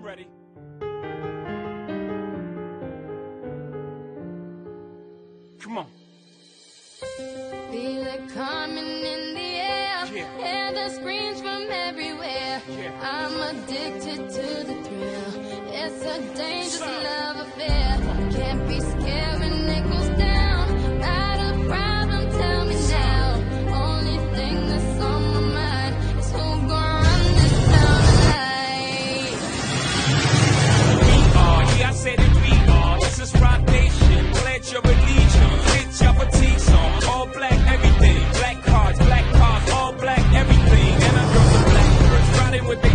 ready. Come on. Feel it coming in the air. Hear the screams from everywhere. I'm addicted to the thrill. It's a dangerous love affair. Can't be scared when it goes down. Not a problem, tell me now. Only thing that's on my mind is who gonna run this town tonight. We are, yeah, I said it, we are. This is Rock Nation. Pledge your allegiance. Get your fatigues on. All black, everything. Black cars, all black, everything. And our girls are black. Birds riding with they.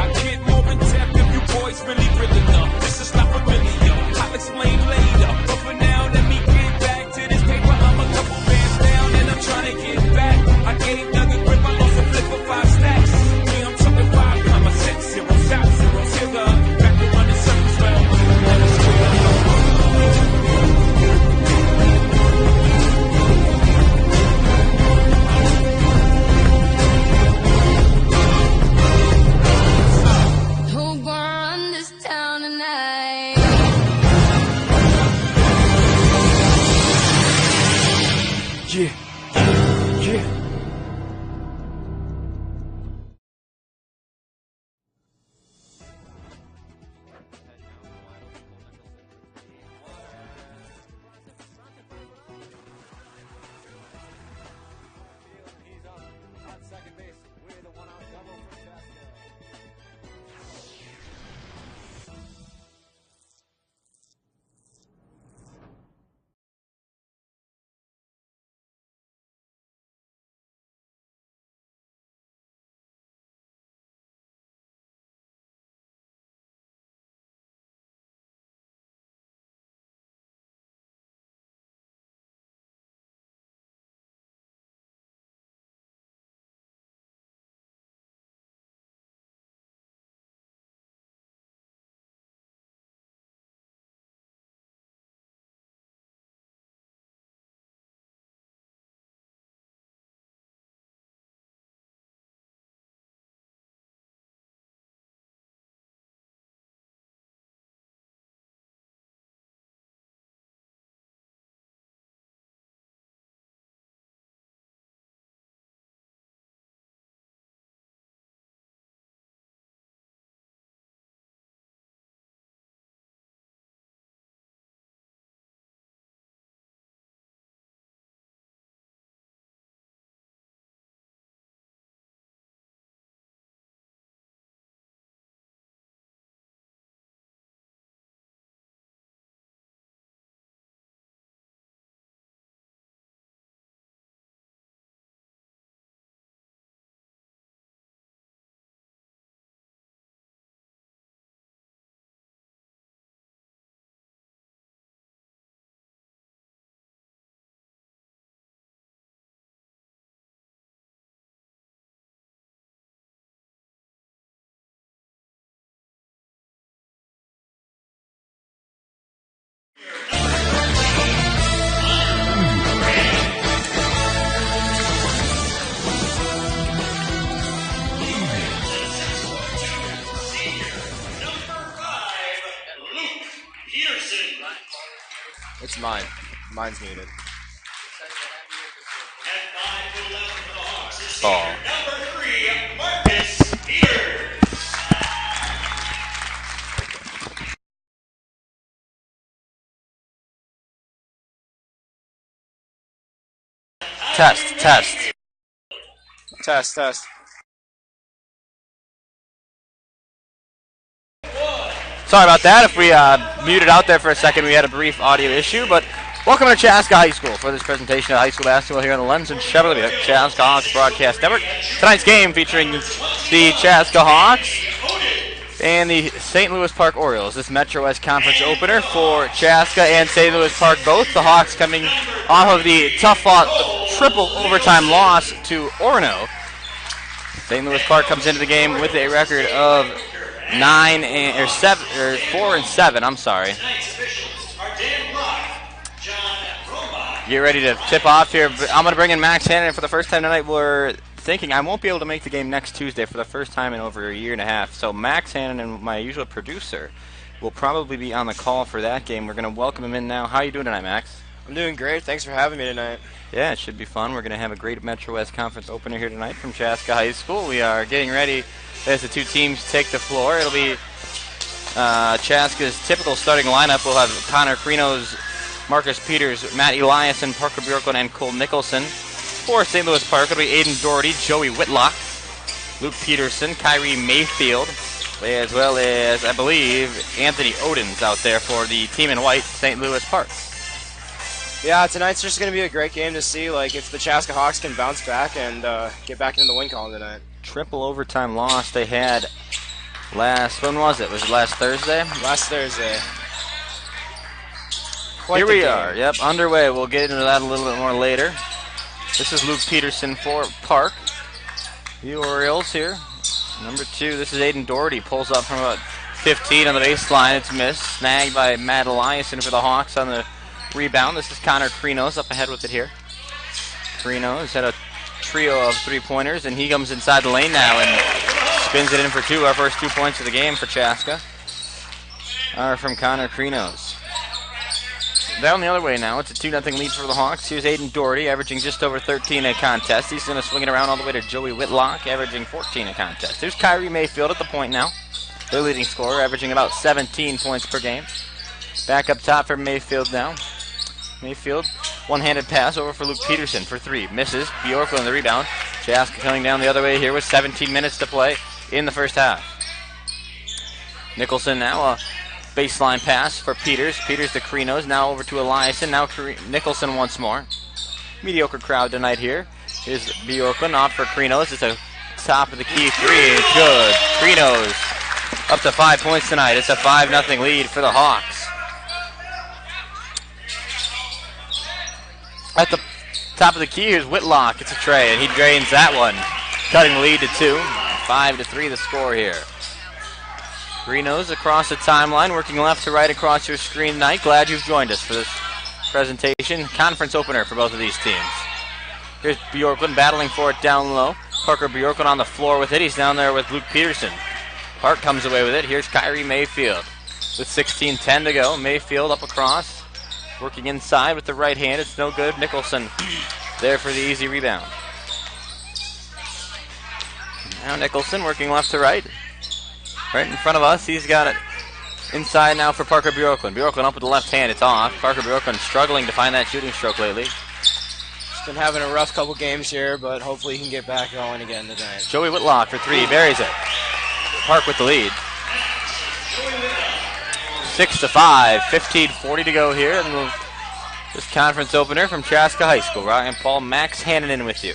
I get more in depth if you boys really real enough. This is not familiar. I'll explain later. But for now, let me get back to this paper. I'm a couple bands down and I'm trying to get back. I gave Doug a grip, I lost a flip for 5 stacks. Yeah, I'm talking 5,6 zeros, out zeros, sugar. Back to running circles, well, let us go. Who gonna run this town tonight? Yeah. Yeah. He's on second base with a one-out double for Chaska. It's mine. Mine's muted. Ball. Number 3, Marcus Peters. Test. Sorry about that. If we muted out there for a second, we had a brief audio issue, but welcome to Chaska High School for this presentation of high school basketball here on the Lens and Chevrolet Chaska Hawks Broadcast Network. Tonight's game featuring the Chaska Hawks and the St. Louis Park Orioles. This Metro West Conference opener for Chaska and St. Louis Park both. The Hawks coming off of the tough-fought triple overtime loss to Orono. St. Louis Park comes into the game with a record of 4 and 7. I'm sorry. Get ready to tip off here. I'm going to bring in Max Hannon for the first time tonight. We're thinking I won't be able to make the game next Tuesday for the first time in over a year and a half. So Max Hannon, my usual producer, will probably be on the call for that game. We're going to welcome him in now. How are you doing tonight, Max? I'm doing great. Thanks for having me tonight. Yeah, it should be fun. We're going to have a great Metro West Conference opener here tonight from Chaska High School. We are getting ready as the two teams take the floor. It'll be Chaska's typical starting lineup. We'll have Connor Krinos, Marcus Peters, Matt Eliason, Parker Bjorklund, and Cole Nicholson. For St. Louis Park, it'll be Aiden Doherty, Joey Whitlock, Luke Peterson, Kyrie Mayfield, as well as, I believe, Anthony Odens out there for the team in white, St. Louis Park. Yeah, tonight's just going to be a great game to see if the Chaska Hawks can bounce back and get back into the win column tonight. Triple overtime loss they had when was it? Was it last Thursday? Last Thursday. Here we are. Yep, underway. We'll get into that a little bit more later. This is Luke Peterson for Park. The Orioles here. Number 2, this is Aiden Doherty. Pulls up from about 15 on the baseline. It's missed. Snagged by Matt Eliason for the Hawks on the rebound. This is Connor Krinos up ahead with it here. Krinos had a trio of three-pointers, and he comes inside the lane now and spins it in for 2. Our first 2 points of the game for Chaska are from Connor Krinos. Down the other way now. It's a 2-0 lead for the Hawks. Here's Aiden Doherty, averaging just over 13 a contest. He's going to swing it around all the way to Joey Whitlock, averaging 14 a contest. There's Kyrie Mayfield at the point now. Their leading scorer, averaging about 17 points per game. Back up top for Mayfield now. Mayfield, one-handed pass over for Luke Peterson for 3. Misses. Bjorklund on the rebound. Chaska coming down the other way here with 17 minutes to play in the first half. Nicholson now, a baseline pass for Peters. Peters to Krinos. Now over to Eliason. Now Nicholson once more. Mediocre crowd tonight here. Here's Bjorklund off for Krinos. It's a top of the key 3. It's good. Krinos up to 5 points tonight. It's a 5-0 lead for the Hawks. At the top of the key, here's Whitlock. It's a tray, and he drains that one. Cutting the lead to 2. 5-3 the score here. Krinos across the timeline, working left to right across your screen tonight. Glad you've joined us for this presentation. Conference opener for both of these teams. Here's Bjorklund battling for it down low. Parker Bjorklund on the floor with it. He's down there with Luke Peterson. Park comes away with it. Here's Kyrie Mayfield with 16:10 to go. Mayfield up across, working inside with the right hand. It's no good. Nicholson there for the easy rebound. Now Nicholson working left to right. Right in front of us. He's got it inside now for Parker Bjorklund. Bjorklund up with the left hand. It's off. Parker Bjorklund struggling to find that shooting stroke lately. He's been having a rough couple games here, but hopefully he can get back going again tonight. Joey Whitlock for 3. Buries it. Park with the lead. 6-5. 15:40 to go here. And this conference opener from Chaska High School. Ryan Paul, Max Hannon with you.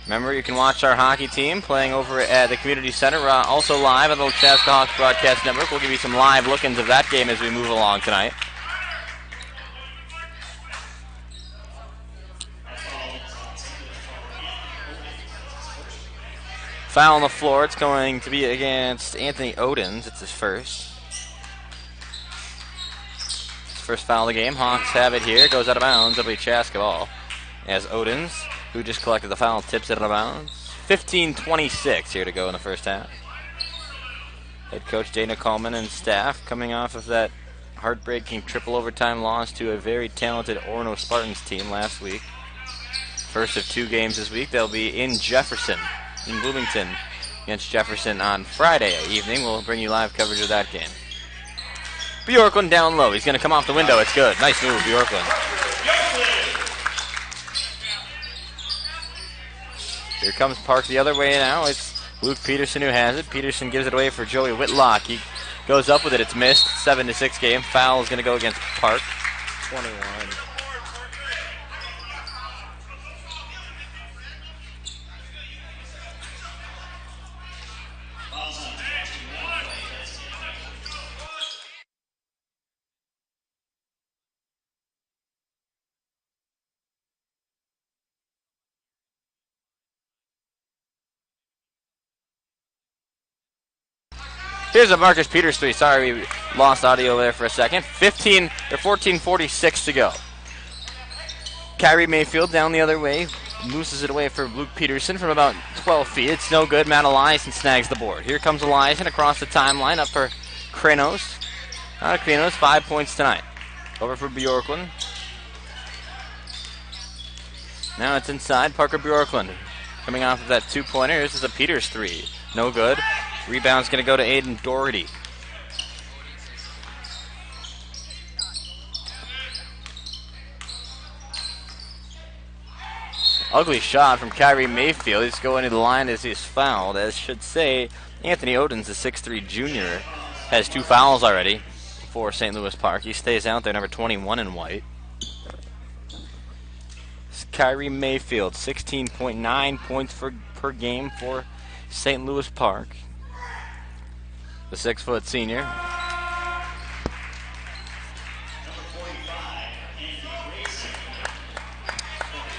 Remember, you can watch our hockey team playing over at the Community Center, also live on the Chaska Hawks Broadcast Network. We'll give you some live look-ins of that game as we move along tonight. Foul on the floor. It's going to be against Anthony Odens. It's his first. First foul of the game. Hawks have it here. Goes out of bounds. It'll be Chaska ball. As Odens, who just collected the foul, tips it out of bounds. 15:26 here to go in the first half. Head coach Dana Coleman and staff coming off of that heartbreaking triple overtime loss to a very talented Orono Spartans team last week. First of 2 games this week. They'll be in Jefferson, in Bloomington, against Jefferson on Friday evening. We'll bring you live coverage of that game. Bjorklund down low. He's going to come off the window. It's good. Nice move, Bjorklund. Here comes Park the other way now. It's Luke Peterson who has it. Peterson gives it away for Joey Whitlock. He goes up with it. It's missed. 7-6 game. Foul is going to go against Park. 21. Here's a Marcus Peters 3. Sorry, we lost audio there for a second. 14:46 to go. Kyrie Mayfield down the other way. mooses it away for Luke Peterson from about 12 feet. It's no good. Matt Eliason snags the board. Here comes Eliason across the timeline up for Krenos. Krenos, 5 points tonight. Over for Bjorklund. Now it's inside. Parker Bjorklund coming off of that two-pointer. This is a Peters three. No good. Rebound's going to go to Aiden Doherty. Ugly shot from Kyrie Mayfield. He's going to the line as he's fouled. As should say, Anthony Odens, the 6'3 junior, has 2 fouls already for St. Louis Park. He stays out there, number 21 in white. It's Kyrie Mayfield, 16.9 points per game for St. Louis Park. The 6-foot senior.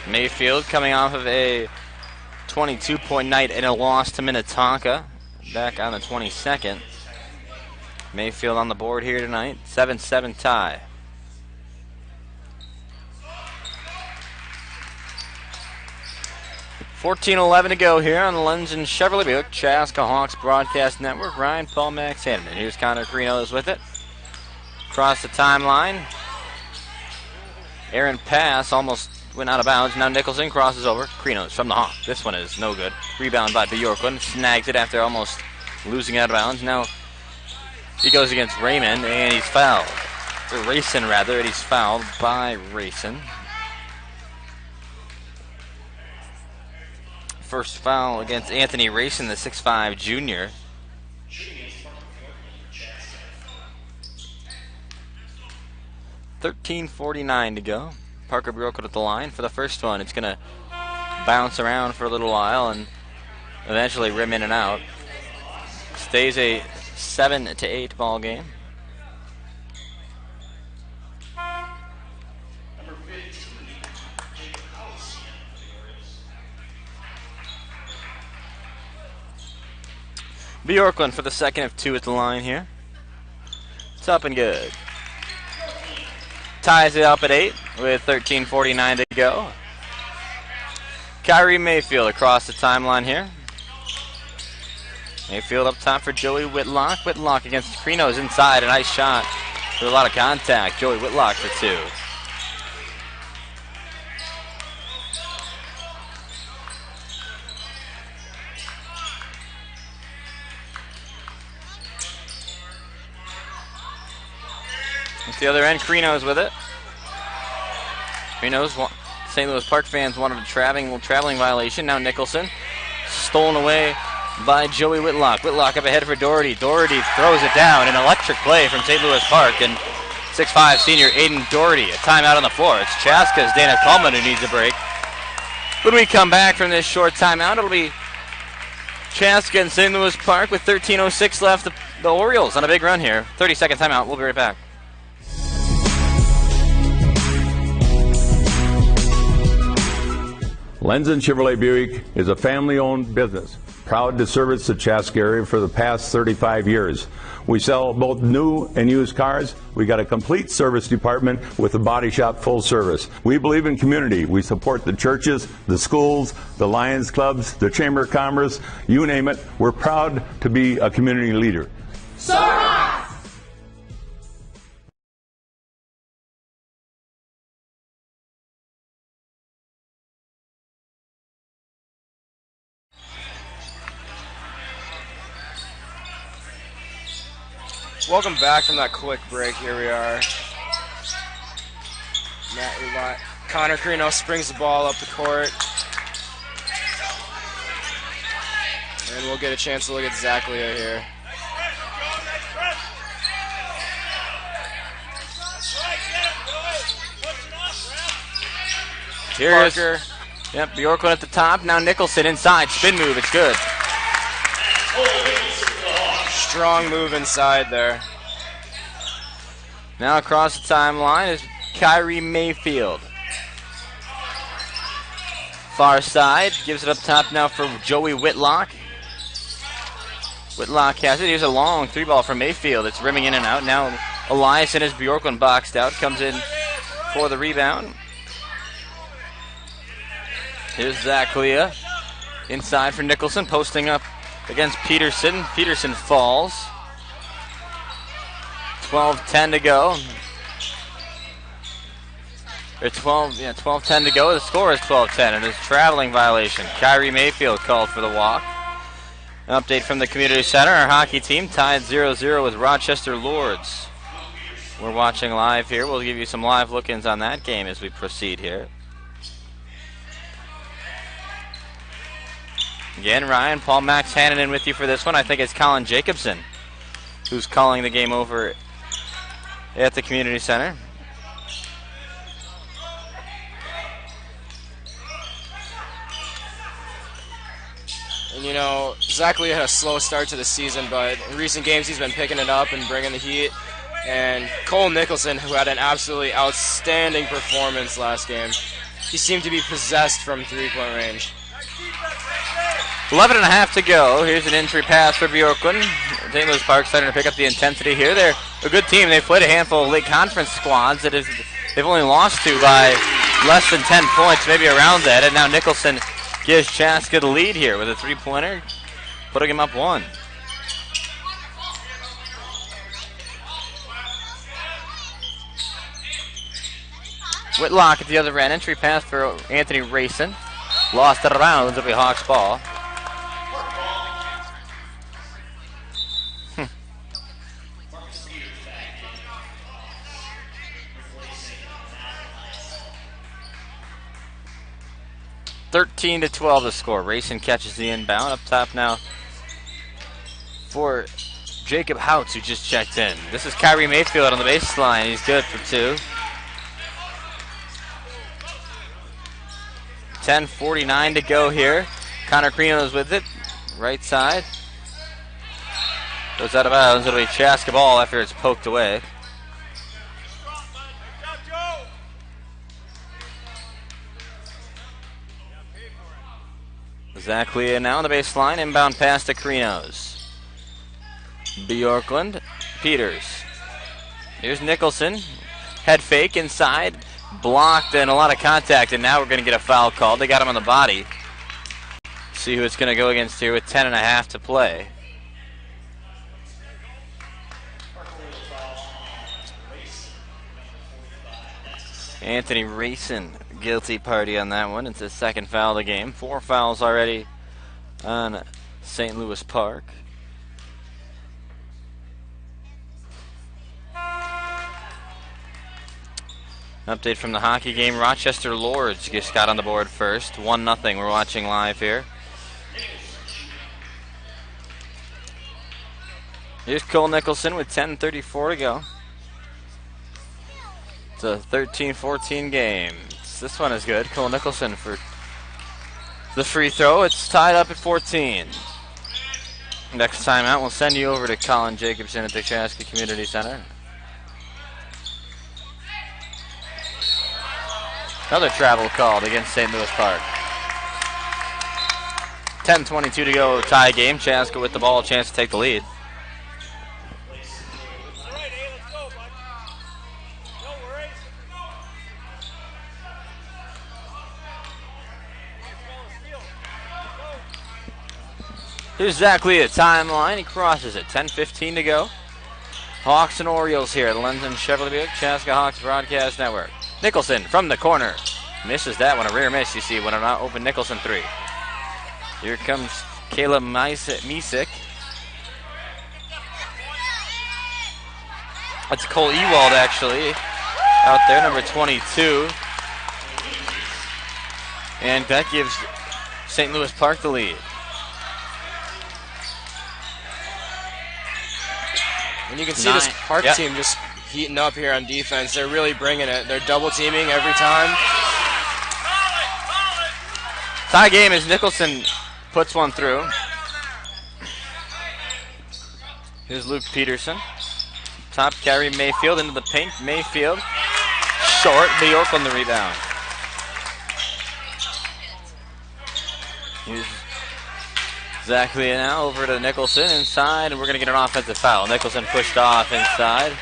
Mayfield coming off of a 22-point night in a loss to Minnetonka back on the 22nd. Mayfield on the board here tonight. 7-7 tie. $14:11 to go here on the Lens and Chevrolet Buick Chaska Hawks Broadcast Network. Ryan Paul Max Hanneman. Here's Connor Krenos with it. Across the timeline. Aaron pass almost went out of bounds. Now Nicholson crosses over. Krenos from the Hawk. This one is no good. Rebound by Bjorklund. Snags it after almost losing out of bounds. Now he goes against Raymond and he's fouled. Or Racing rather, and he's fouled by Racing. First foul against Anthony Racing, the 6'5 junior. $13:49 to go. Parker Bjorklund at the line for the first one. It's going to bounce around for a little while and eventually rim in and out. Stays a 7-8 ball game. Bjorklund for the second of 2 at the line here. It's up and good. Ties it up at 8 with 13:49 to go. Kyrie Mayfield across the timeline here. Mayfield up top for Joey Whitlock. Whitlock against Krenos inside. A nice shot with a lot of contact. Joey Whitlock for 2. At the other end, Krenos with it. Krenos, St. Louis Park fans wanted a traveling violation. Now Nicholson, stolen away by Joey Whitlock. Whitlock up ahead for Doherty. Doherty throws it down. An electric play from St. Louis Park. And 6'5 senior Aiden Doherty. A timeout on the floor. It's Chaska's Dana Coleman who needs a break. When we come back from this short timeout, it'll be Chaska and St. Louis Park with 13:06 left. The Orioles on a big run here. 30-second timeout. We'll be right back. Lenzen Chevrolet Buick is a family-owned business, proud to service the Chaska area for the past 35 years. We sell both new and used cars. We got a complete service department with a body shop full service. We believe in community. We support the churches, the schools, the Lions clubs, the Chamber of Commerce, you name it. We're proud to be a community leader. Welcome back from that quick break. Here we are. Connor Krenos springs the ball up the court. And we'll get a chance to look at Zach Leo here. Here Parker. Yep, Bjorklund at the top. Now Nicholson inside. Spin move. It's good. Strong move inside there. Now across the timeline is Kyrie Mayfield. Far side. Gives it up top now for Joey Whitlock. Whitlock has it. Here's a long 3-ball from Mayfield. It's rimming in and out. Now Eliason is Bjorklund boxed out. Comes in for the rebound. Here's Zach Leah inside for Nicholson, posting up against Peterson. Peterson falls. 12-10 to go. Or 12-10 to go. The score is 12-10, and it's a traveling violation. Kyrie Mayfield called for the walk. An update from the community center. Our hockey team tied 0-0 with Rochester Lords. We're watching live here. We'll give you some live look-ins on that game as we proceed here. Again, Ryan, Paul Max Hannon with you for this one. I think it's Colin Jacobson who's calling the game over at the community center. And you know, Zach Lee had a slow start to the season, but in recent games he's been picking it up and bringing the heat. And Cole Nicholson, who had an absolutely outstanding performance last game, he seemed to be possessed from three-point range. 11.5 to go. Here's an entry pass for Bjorklund. St. Louis Park starting to pick up the intensity here. They're a good team. They've played a handful of League Conference squads that they've only lost to by less than 10 points, maybe around that. And now Nicholson gives Chaska the lead here with a three-pointer, putting him up one. Whitlock at the other end. Entry pass for Anthony Rayson. Lost it around. It'll be Hawks ball. 13-12 the score. Rayson catches the inbound. Up top now for Jacob Houts, who just checked in. This is Kyrie Mayfield on the baseline. He's good for two. 10:49 to go here. Connor Crino's with it. Right side. Goes out of bounds. It'll be Chaska ball after it's poked away. Zach Leah now on the baseline. Inbound pass to Krinos. Bjorklund. Peters. Here's Nicholson. Head fake inside. Blocked and a lot of contact, and now we're going to get a foul called. They got him on the body. See who it's going to go against here with 10.5 to play. Anthony Rayson, guilty party on that one. It's his second foul of the game. 4 fouls already on St. Louis Park. Update from the hockey game. Rochester Lords just got on the board first. 1-0. We're watching live here. Here's Cole Nicholson with 10:34 to go. It's a 13-14 game. This one is good. Cole Nicholson for the free throw. It's tied up at 14. Next time out, we'll send you over to Colin Jacobson at the Chaska Community Center. Another travel called against St. Louis Park. 10:22 to go, tie game. Chaska with the ball, chance to take the lead. Here's Zach Lee at timeline. He crosses it. 10:15 to go. Hawks and Orioles here at the Lenzen Chevrolet Buick Chaska Hawks Broadcast Network. Nicholson from the corner. Misses that one. A rare miss, you see, when an open Nicholson three. Here comes Caleb Misek. That's Cole Ewald, actually, out there, number 22. And that gives St. Louis Park the lead. And you can see this Park team just heating up here on defense. They're really bringing it. They're double teaming every time. Tie game as Nicholson puts one through. Here's Luke Peterson. Top carry Mayfield into the paint. Mayfield short. Bjork on the rebound. Here's Zach Lee now over to Nicholson inside, and we're going to get an offensive foul. Nicholson pushed off inside.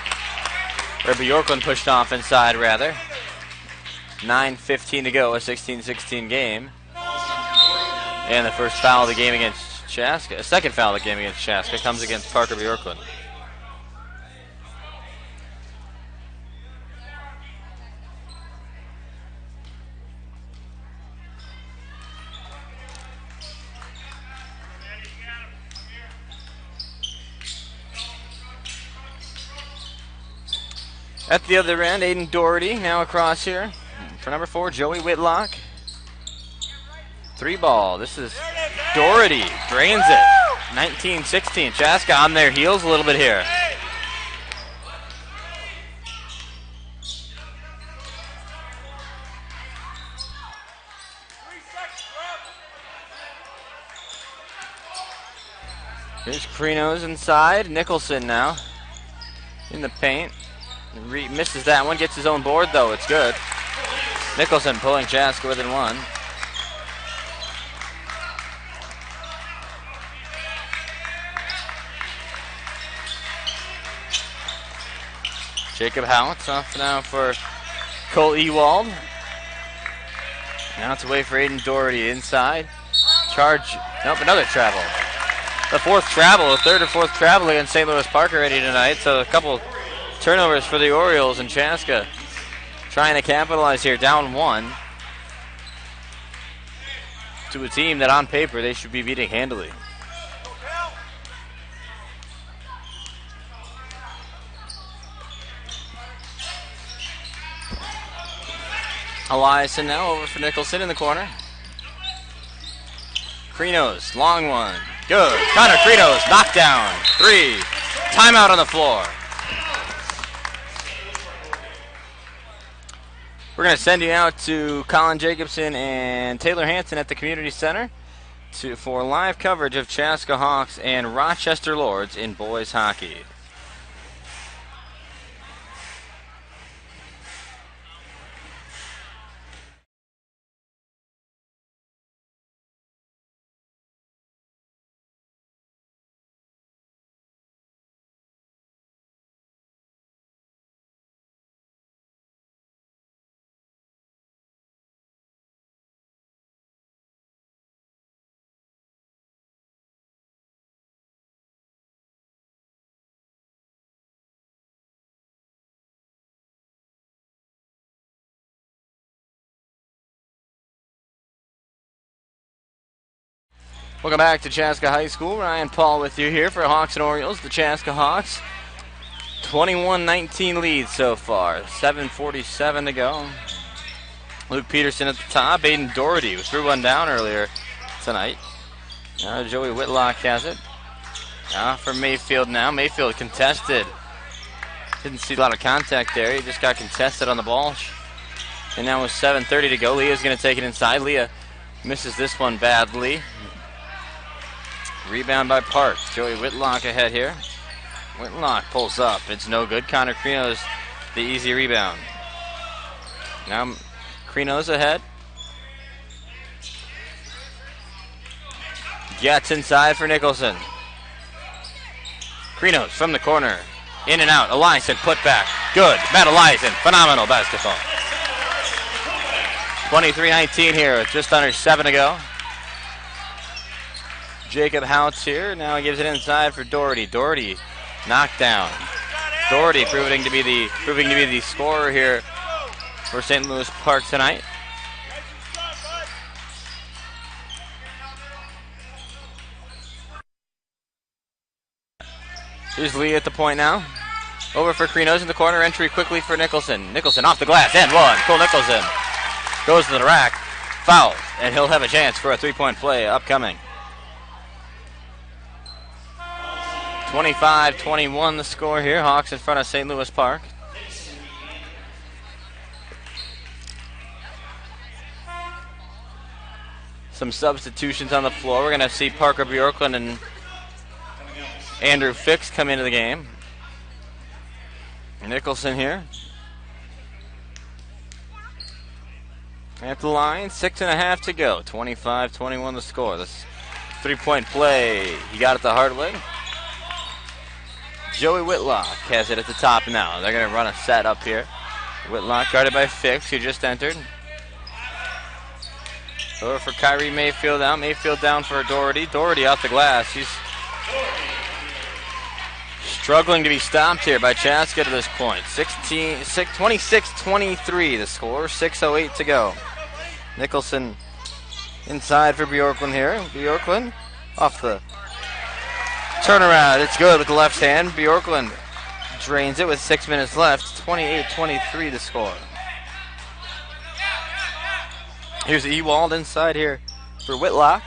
Or Bjorklund pushed off inside, rather. 9:15 to go, a 16-16 game. And the first foul of the game against Chaska, second foul of the game against Chaska comes against Parker Bjorklund. At the other end, Aiden Doherty now across here for number 4, Joey Whitlock. 3 ball. This is Doherty. Drains it. 19-16. Chaska on their heels a little bit here. Here's Krinos inside. Nicholson now in the paint. Misses that one. Gets his own board, though. It's good. Nicholson pulling Chaska within 1. Jacob Howitz off now for Cole Ewald. Now it's away for Aiden Doherty inside. Charge. Nope, another travel. The 4th travel, the 3rd or 4th travel against St. Louis Park already tonight. So a couple turnovers for the Orioles, and Chaska trying to capitalize here, down 1 to a team that on paper they should be beating handily. Eliason now over for Nicholson in the corner. Krinos, long one. Good. Connor Krinos, knockdown. 3. Timeout on the floor. We're going to send you out to Colin Jacobson and Taylor Hanson at the Community Center for live coverage of Chaska Hawks and Rochester Lords in boys hockey. Welcome back to Chaska High School. Ryan Paul with you here for Hawks and Orioles. The Chaska Hawks, 21-19 lead so far. 7:47 to go. Luke Peterson at the top. Aiden Doherty was threw one down earlier tonight. Now Joey Whitlock has it. Now for Mayfield now. Mayfield contested. Didn't see a lot of contact there. He just got contested on the ball. And now with 7:30 to go, Leah's going to take it inside. Leah misses this one badly. Rebound by Park. Joey Whitlock ahead here. Whitlock pulls up. It's no good. Connor Krinos the easy rebound. Now Krinos ahead. Gets inside for Nicholson. Krinos from the corner. In and out. Eliason put back. Good. Matt Eliason. Phenomenal basketball. 23-19 here with just under 7 to go. Jacob Houts here. Now he gives it inside for Doherty. Doherty knocked down. Doherty proving to be the scorer here for St. Louis Park tonight. Here's Lee at the point now. Over for Krinos in the corner. Entry quickly for Nicholson. Nicholson off the glass. And 1. Cole Nicholson goes to the rack. Foul. And he'll have a chance for a 3-point play upcoming. 25-21 the score here. Hawks in front of St. Louis Park. Some substitutions on the floor. We're going to see Parker Bjorklund and Andrew Fix come into the game. Nicholson here. At the line, 6.5 to go. 25-21 the score. This 3-point play, he got it the hard way. Joey Whitlock has it at the top now. They're going to run a set up here. Whitlock guarded by Fix, who just entered. Over for Kyrie Mayfield out. Mayfield down for Doherty. Doherty off the glass. He's struggling to be stopped here by Chaska to this point. 26-23 the score. 6:08 to go. Nicholson inside for Bjorklund here. Bjorklund off the turnaround. It's good with the left hand. Bjorklund drains it with 6 minutes left. 28-23 the score. Here's Ewald inside here for Whitlock.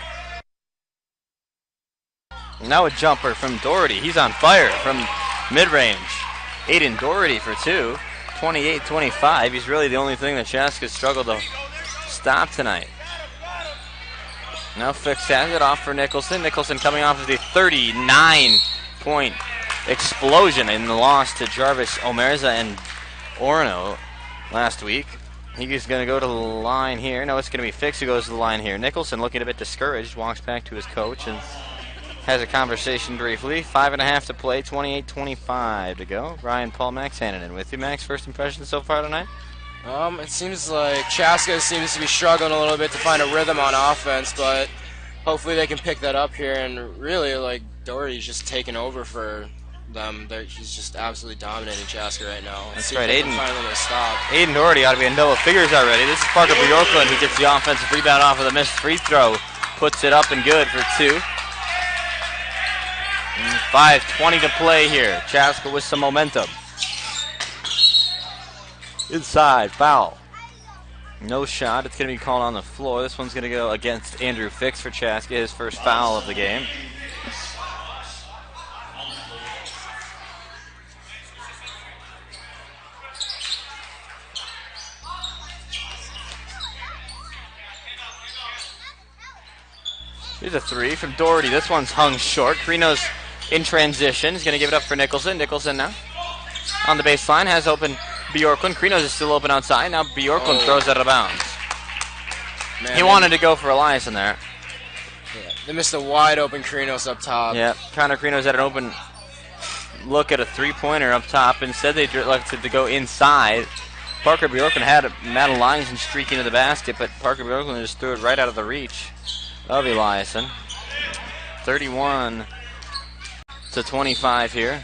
Now a jumper from Doherty. He's on fire from mid-range. Aiden Doherty for two. 28-25. He's really the only thing that Chaska's struggled to stop tonight. Now Fix has it off for Nicholson. Nicholson coming off of the 39-point explosion in the loss to Jarvis Omerza and Orono last week. He's going to go to the line here. No, it's going to be Fix who goes to the line here. Nicholson looking a bit discouraged, walks back to his coach and has a conversation briefly. 5.5 to play, 28-25 to go. Ryan Paul, Max Hannon with you. Max, first impressions so far tonight? It seems like Chaska seems to be struggling a little bit to find a rhythm on offense, but hopefully they can pick that up here. And really, like, Doherty's just taking over for them. He's just absolutely dominating Chaska right now. That's right, Aiden. Finally stop. Aiden Doherty ought to be in double figures already. This is Parker Bjorklund who gets the offensive rebound off of the missed free throw. Puts it up and good for two. 5:20 to play here. Chaska with some momentum. Inside, foul. No shot. It's going to be called on the floor. This one's going to go against Andrew Fix for Chaska, his first foul of the game. Here's a three from Doherty. This one's hung short. Carino's in transition. He's going to give it up for Nicholson. Nicholson now on the baseline. Has open Bjorklund. Carino's is still open outside. Now Bjorklund throws out of bounds. Man, he wanted to go for Eliason there. Yeah, they missed a wide open Carino's up top. Yeah, Connor Carino's had an open look at a three-pointer up top. Instead, they elected to go inside. Parker Bjorklund had Matt Eliason streaking to the basket, but Parker Bjorklund just threw it right out of the reach of Eliason. 31-25 here.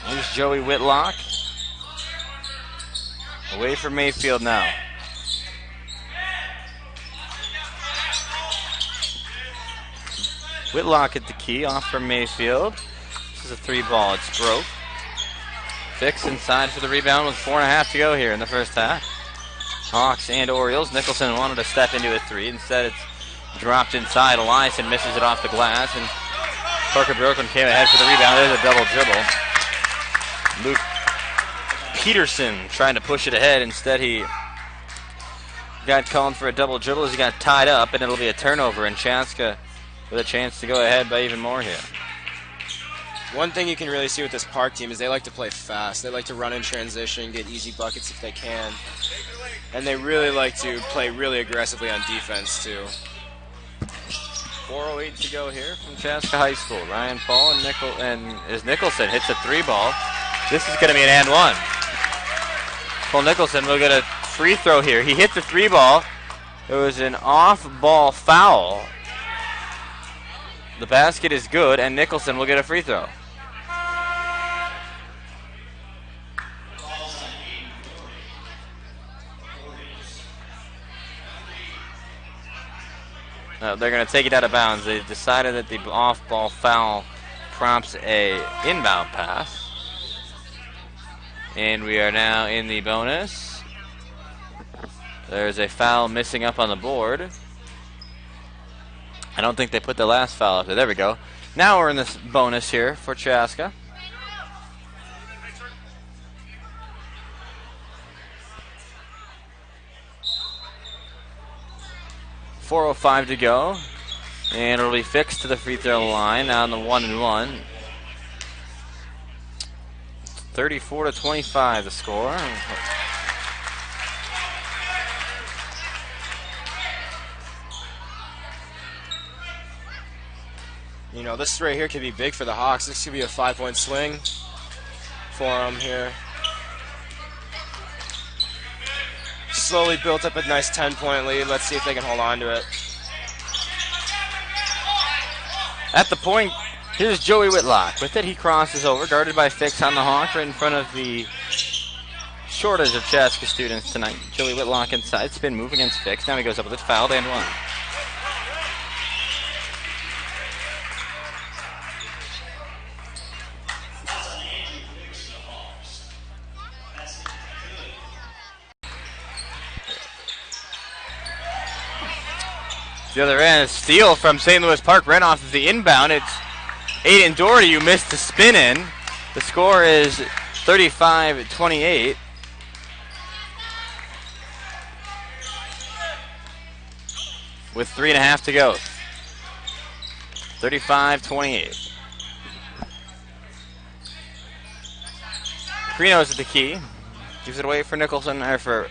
Here's Joey Whitlock. Away from Mayfield now. Whitlock at the key, off from Mayfield. This is a three ball, it's broke. Fix inside for the rebound with 4.5 to go here in the first half. Hawks and Orioles. Nicholson wanted to step into a three. Instead, it's dropped inside. Eliason misses it off the glass, and Parker Bjorklund came ahead for the rebound. There's a double dribble. Luke Peterson trying to push it ahead. Instead, he got called for a double dribble as he got tied up, and it'll be a turnover, and Chaska with a chance to go ahead by even more here. One thing you can really see with this Park team is they like to play fast. They like to run in transition, get easy buckets if they can. And they really like to play really aggressively on defense, too. 4:08 to go here from Chaska High School. Ryan Paul and Nicholson hits a three ball. This is going to be an and one. Cole Nicholson will get a free throw here. He hit the three ball. It was an off-ball foul. The basket is good, and Nicholson will get a free throw. They're going to take it out of bounds. They decided that the off-ball foul prompts a inbound pass. And we are now in the bonus. There's a foul missing up on the board. I don't think they put the last foul up there. There we go. Now we're in this bonus here for Chaska. .405 to go, and it'll be Fixed to the free throw line on the 1-and-1. 34-25 the score. You know, this right here could be big for the Hawks. This could be a 5-point swing for them here. slowly built up a nice 10-point lead. Let's see if they can hold on to it. At the point, here's Joey Whitlock. With it, he crosses over, guarded by Fix on the Hawk, right in front of the shortage of Chaska students tonight. Joey Whitlock inside, spin move against Fix. Now he goes up with it, fouled and one. The other end, steal from St. Louis Park, ran off of the inbound. It's Aiden Doherty who missed the spin in. The score is 35-28. With 3.5 to go. 35-28. Krinos at the key. Gives it away for Nicholson, or for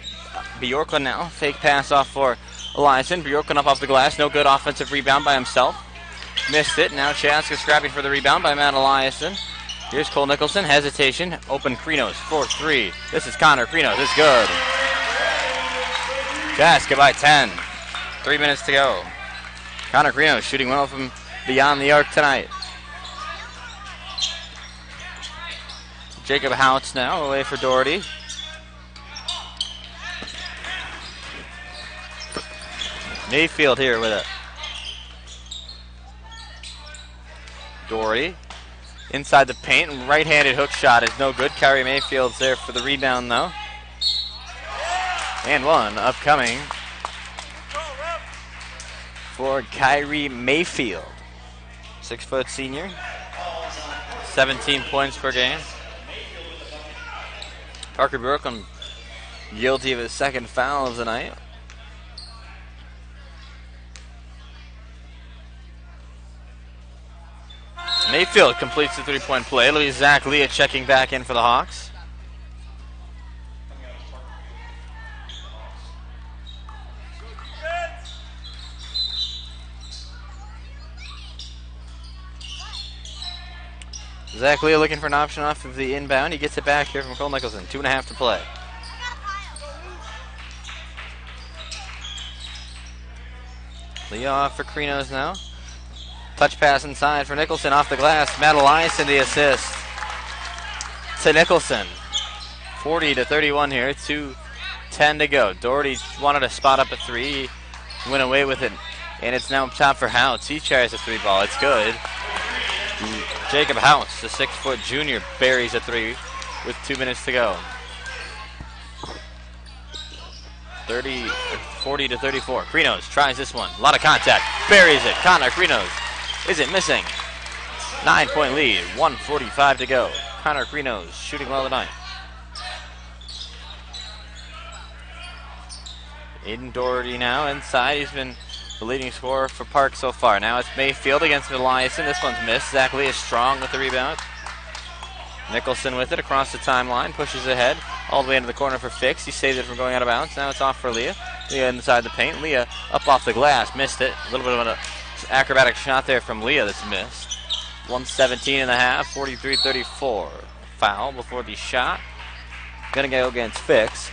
Bjorklund now. Fake pass off for Eliason. Bjorklund up off the glass. No good offensive rebound by himself. Missed it. Now Chaska scrapping for the rebound by Matt Eliason. Here's Cole Nicholson. Hesitation. Open Krinos. 4-3. This is Connor Krinos. It's good. Chaska by 10. 3 minutes to go. Connor Krinos shooting well from beyond the arc tonight. Jacob Houts now away for Doherty. Mayfield here with it. Doherty inside the paint. Right-handed hook shot is no good. Kyrie Mayfield's there for the rebound though. And one upcoming for Kyrie Mayfield. 6-foot senior. 17 points per game. Parker Bjorklund guilty of his second foul of the night. Mayfield completes the three-point play. It'll be Zach Leah checking back in for the Hawks. Zach Leah looking for an option off of the inbound. He gets it back here from Cole Nicholson. 2.5 to play. Leah off for Krinos now. Touch pass inside for Nicholson off the glass. Matt Eliason the assist to Nicholson. 40-31 here. 2:10 to go. Doherty wanted to spot up a three. Went away with it. And it's now top for Houts. He tries a three ball. It's good. Jacob Houts, the 6-foot junior, buries a three with 2 minutes to go. 40-34. Krinos tries this one. A lot of contact. Buries it. Connor Krinos isn't missing. 9-point lead. 1:45 to go. Connor Krinos shooting well tonight. Aiden Doherty now inside. He's been the leading scorer for Park so far. Now it's Mayfield against Eliason. This one's missed. Zach Lee is strong with the rebound. Nicholson with it across the timeline. Pushes ahead all the way into the corner for Fix. He saved it from going out of bounds. Now it's off for Leah. Leah inside the paint. Leah up off the glass. Missed it. A little bit of an acrobatic shot there from Leah that's missed. 1:17 and a half. 43-34. Foul before the shot. Gonna go against Fix.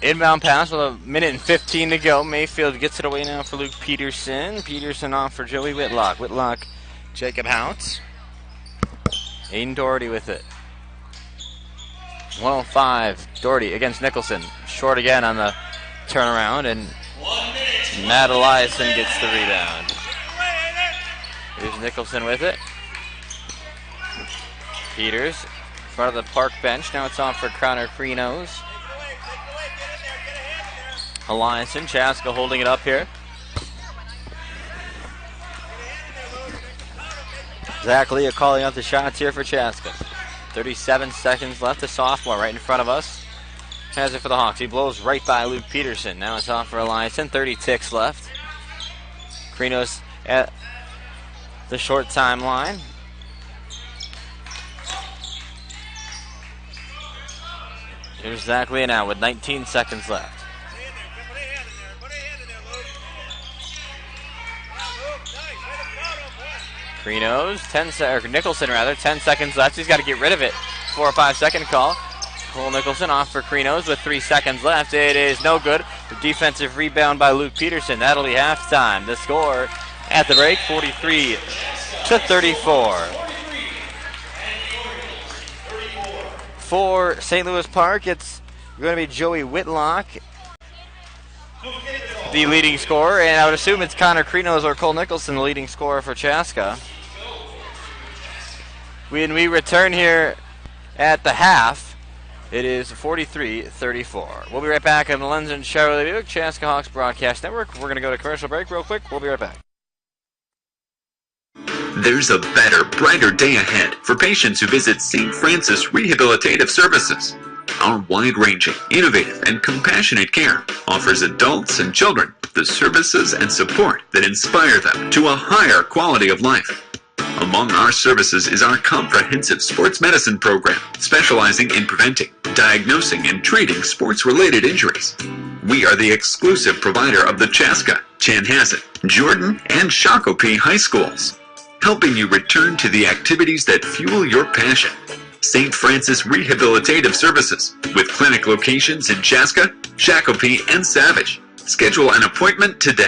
Inbound pass with 1:15 to go. Mayfield gets it away now for Luke Peterson. Peterson off for Joey Whitlock. Whitlock, Jacob Houts. Aiden Doherty with it. 105. Doherty against Nicholson. Short again on the turnaround, and Matt Eliason gets the rebound. Here's Nicholson with it. Peters, in front of the Park bench. Now it's off for Connor Krinos. Eliason, Chaska holding it up here. Zach Leah calling out the shots here for Chaska. 37 seconds left. The sophomore right in front of us has it for the Hawks. He blows right by Luke Peterson. Now it's off for Eliason. 30 ticks left. Krinos at the short timeline. Here's Zach Leonow with 19 seconds left. Nicholson 10 seconds left. He's got to get rid of it. 4 or 5 second call. Cole Nicholson off for Krinos with 3 seconds left. It is no good. The defensive rebound by Luke Peterson. That'll be halftime. The score at the break, 43-34. For St. Louis Park, it's going to be Joey Whitlock, the leading scorer, and I would assume it's Connor Krinos or Cole Nicholson, the leading scorer for Chaska. When we return here at the half, it is 43-34. We'll be right back on the Lens and Chevrolet Buick Chaska Hawks Broadcast Network. We're going to go to commercial break real quick. We'll be right back. There's a better, brighter day ahead for patients who visit St. Francis Rehabilitative Services. Our wide-ranging, innovative, and compassionate care offers adults and children the services and support that inspire them to a higher quality of life. Among our services is our comprehensive sports medicine program, specializing in preventing, diagnosing, and treating sports-related injuries. We are the exclusive provider of the Chaska, Chanhassen, Jordan, and Shakopee high schools, helping you return to the activities that fuel your passion. St. Francis Rehabilitative Services, with clinic locations in Chaska, Shakopee, and Savage. Schedule an appointment today.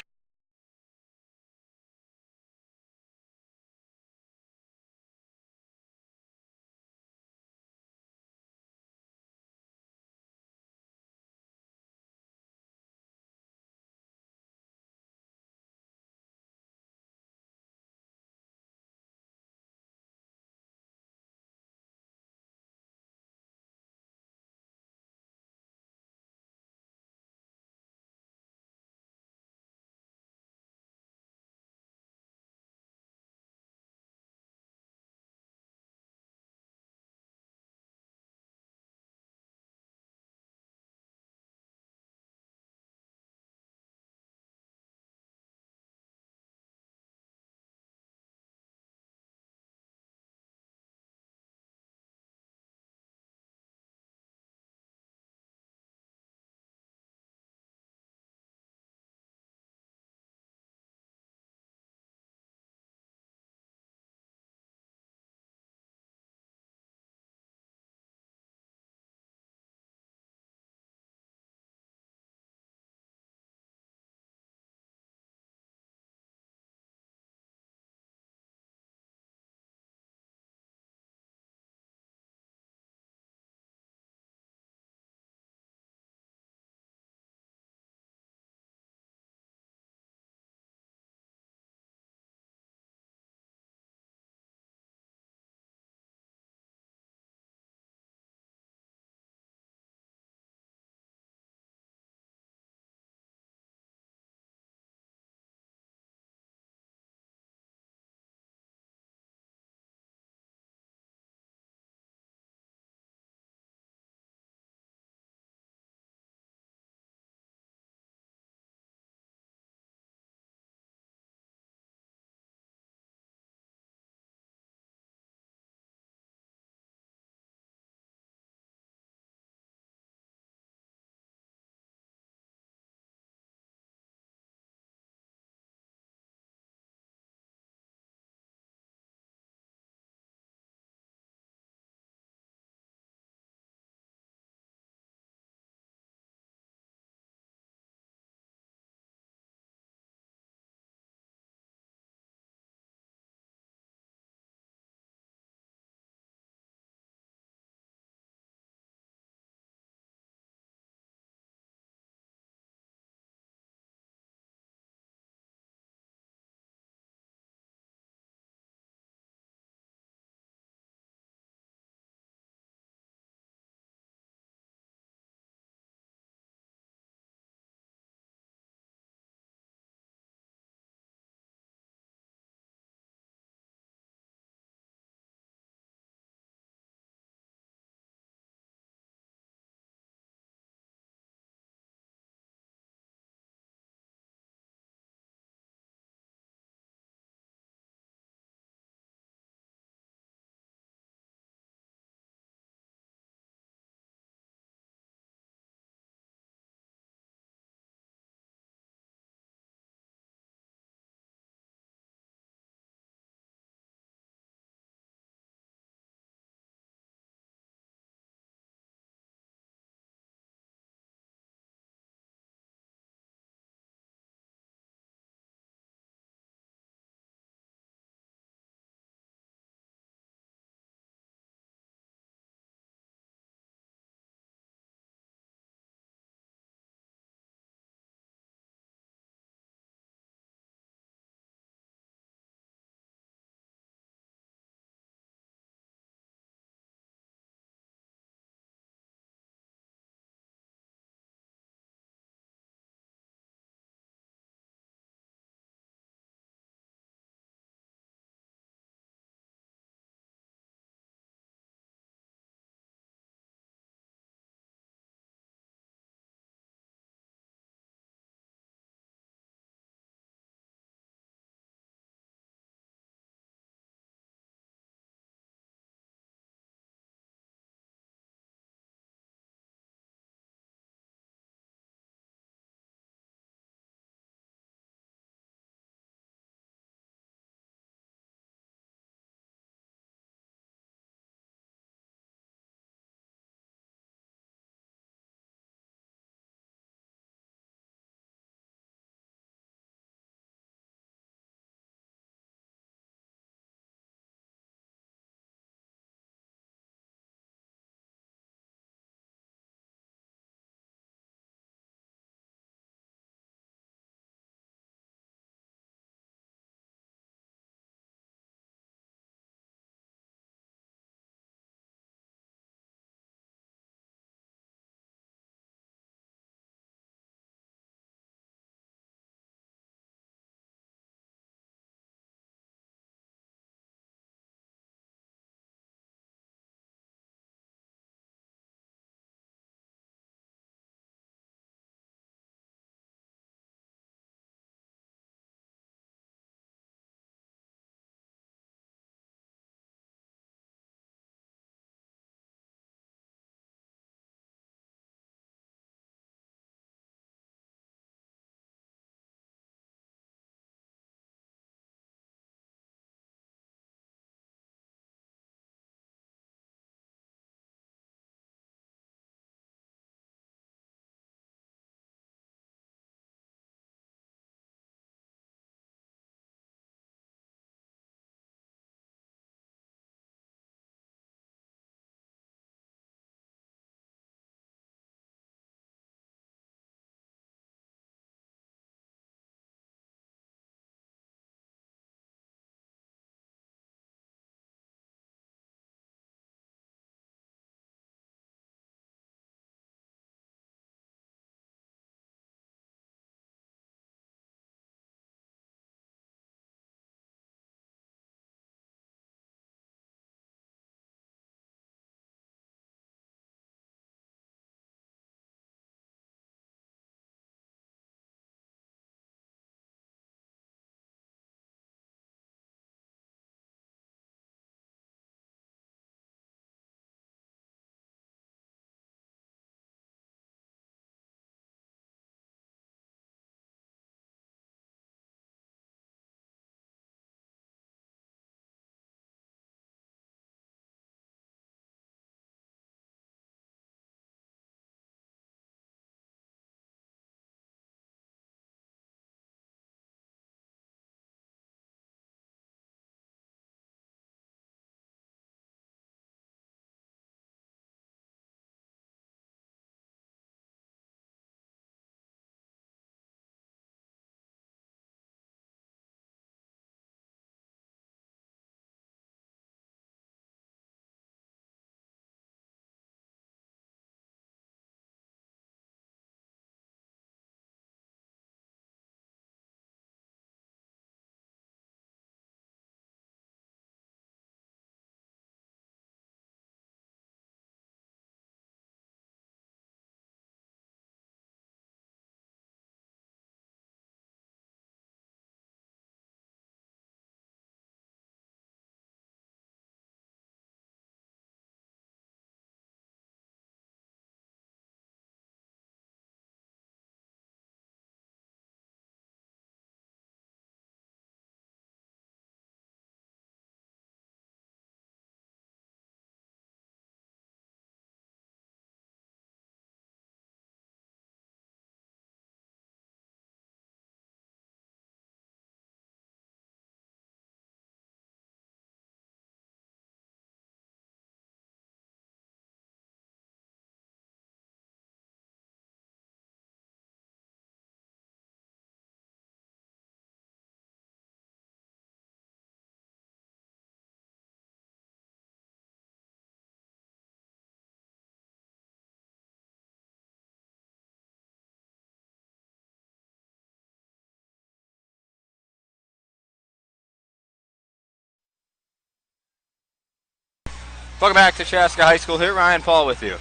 Welcome back to Chaska High School here. Ryan Paul with you.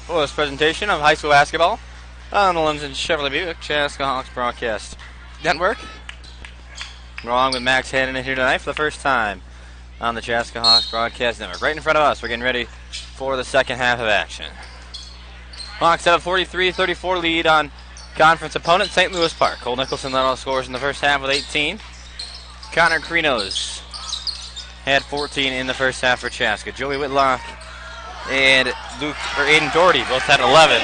For this presentation of high school basketball on the Lindsay Chevrolet Buick Chaska Hawks Broadcast Network. We're along with Max Hannon here tonight for the first time on the Chaska Hawks Broadcast Network. Right in front of us, we're getting ready for the second half of action. Hawks have a 43-34 lead on conference opponent St. Louis Park. Cole Nicholson led all scores in the first half with 18. Connor Krinos had 14 in the first half for Chaska. Joey Whitlock and Aiden Doherty both had 11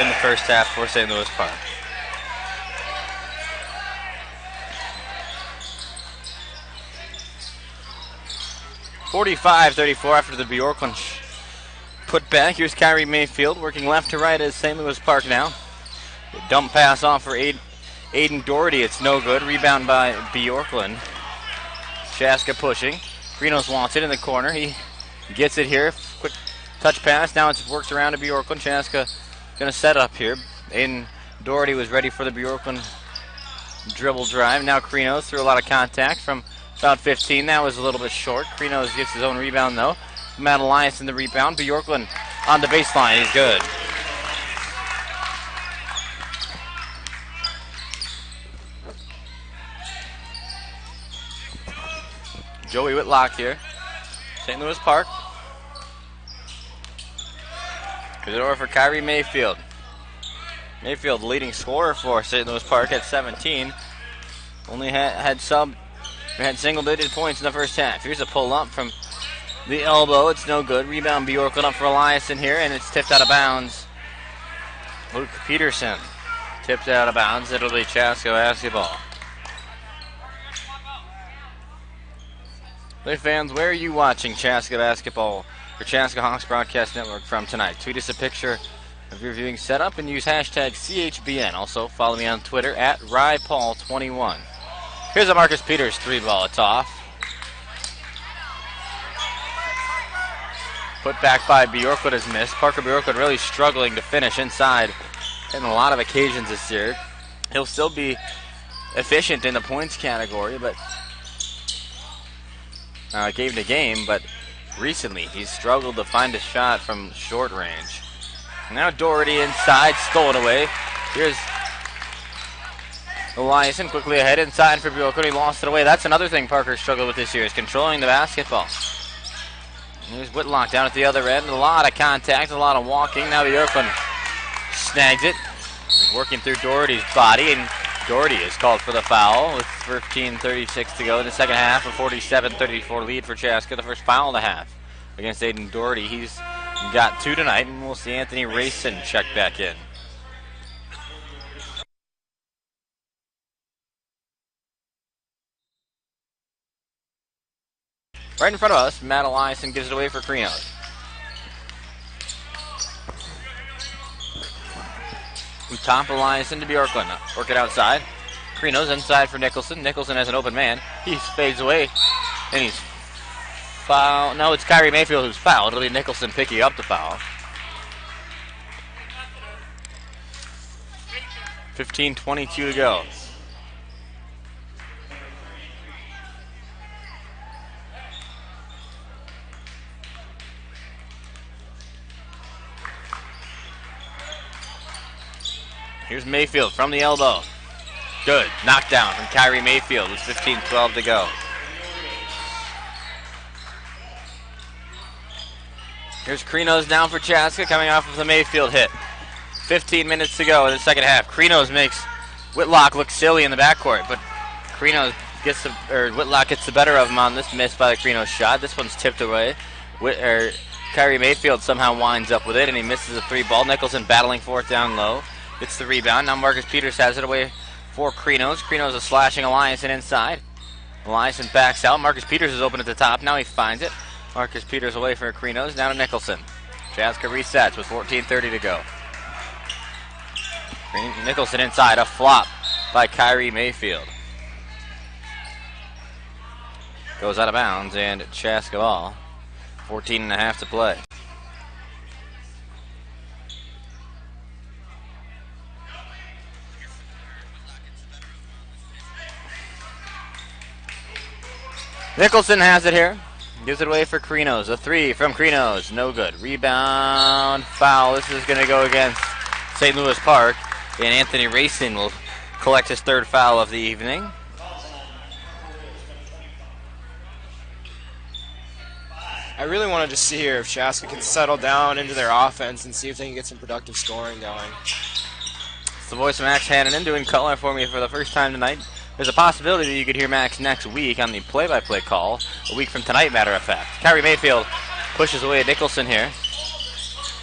in the first half for St. Louis Park. (45-34) after the Bjorklund put back. Here's Kyrie Mayfield working left to right as St. Louis Park now. Dump pass off for Aiden Doherty. It's no good. Rebound by Bjorklund. Chaska pushing. Krinos wants it in the corner. He gets it here. Quick touch pass. Now it's worked around to Bjorklund. Chaska going to set up here. Aiden Doherty was ready for the Bjorklund dribble drive. Now Krinos threw a lot of contact from about 15. That was a little bit short. Krinos gets his own rebound though. Matt Elias in the rebound. Bjorklund on the baseline. He's good. Joey Whitlock here. St. Louis Park. Gives it over for Kyrie Mayfield. Mayfield, leading scorer for St. Louis Park at 17. Only had single-digit points in the first half. Here's a pull-up from the elbow. It's no good. Rebound Bjorklund up for Elias in here, and it's tipped out of bounds. Luke Peterson tipped out of bounds. It'll be Chaska basketball. Hey fans, where are you watching Chaska basketball or Chaska Hawks Broadcast Network from tonight? Tweet us a picture of your viewing setup and use hashtag CHBN. Also, follow me on Twitter at RyPaul21. Here's a Marcus Peters three ball. It's off. Put back by Bjorklund is missed. Parker Bjorklund really struggling to finish inside in a lot of occasions this year. He'll still be efficient in the points category, but game to game, but recently he's struggled to find a shot from short range. Now Doherty inside, stolen away. Here's Eliason quickly ahead inside for Bjorklund. He lost it away. That's another thing Parker struggled with this year, is controlling the basketball. Here's Whitlock down at the other end. A lot of contact, a lot of walking. Now Bjorklund snags it. Working through Doherty's body, and Doherty is called for the foul with 13:36 to go in the second half. A 47-34 lead for Chaska. The first foul of the half against Aiden Doherty. He's got two tonight, and we'll see Anthony Rayson check back in. Right in front of us, Matt Eliason gives it away for Krinos. From top Eliason to Bjorklund. Work it outside. Krinos inside for Nicholson. Nicholson has an open man. He fades away, and he's fouled. No, it's Kyrie Mayfield who's fouled. It'll be Nicholson picking up the foul. 15:22 to go. Here's Mayfield from the elbow. Good. Knockdown from Kyrie Mayfield with 15:12 to go. Here's Krinos down for Chaska, coming off of the Mayfield hit. 15 minutes to go in the second half. Krinos makes Whitlock look silly in the backcourt, but Whitlock gets the better of him on this miss by the Krinos shot. This one's tipped away. Kyrie Mayfield somehow winds up with it, and he misses a three ball. Nicholson battling for it down low. Gets the rebound. Now Marcus Peters has it away for Krinos. Krinos is slashing Eliason inside. Eliason backs out. Marcus Peters is open at the top. Now he finds it. Marcus Peters away for Krinos. Down to Nicholson. Chaska resets with 14:30 to go. Nicholson inside. A flop by Kyrie Mayfield. Goes out of bounds, and Chaska ball. 14.5 to play. Nicholson has it here. Gives it away for Krinos. A three from Krinos. No good. Rebound. Foul. This is going to go against St. Louis Park. And Anthony Racing will collect his third foul of the evening. I really wanted to see here if Chaska can settle down into their offense and see if they can get some productive scoring going. It's the voice of Max Hannanen doing color for me for the first time tonight. There's a possibility that you could hear Max next week on the play-by-play call, a week from tonight, matter of fact. Kyrie Mayfield pushes away Nicholson here.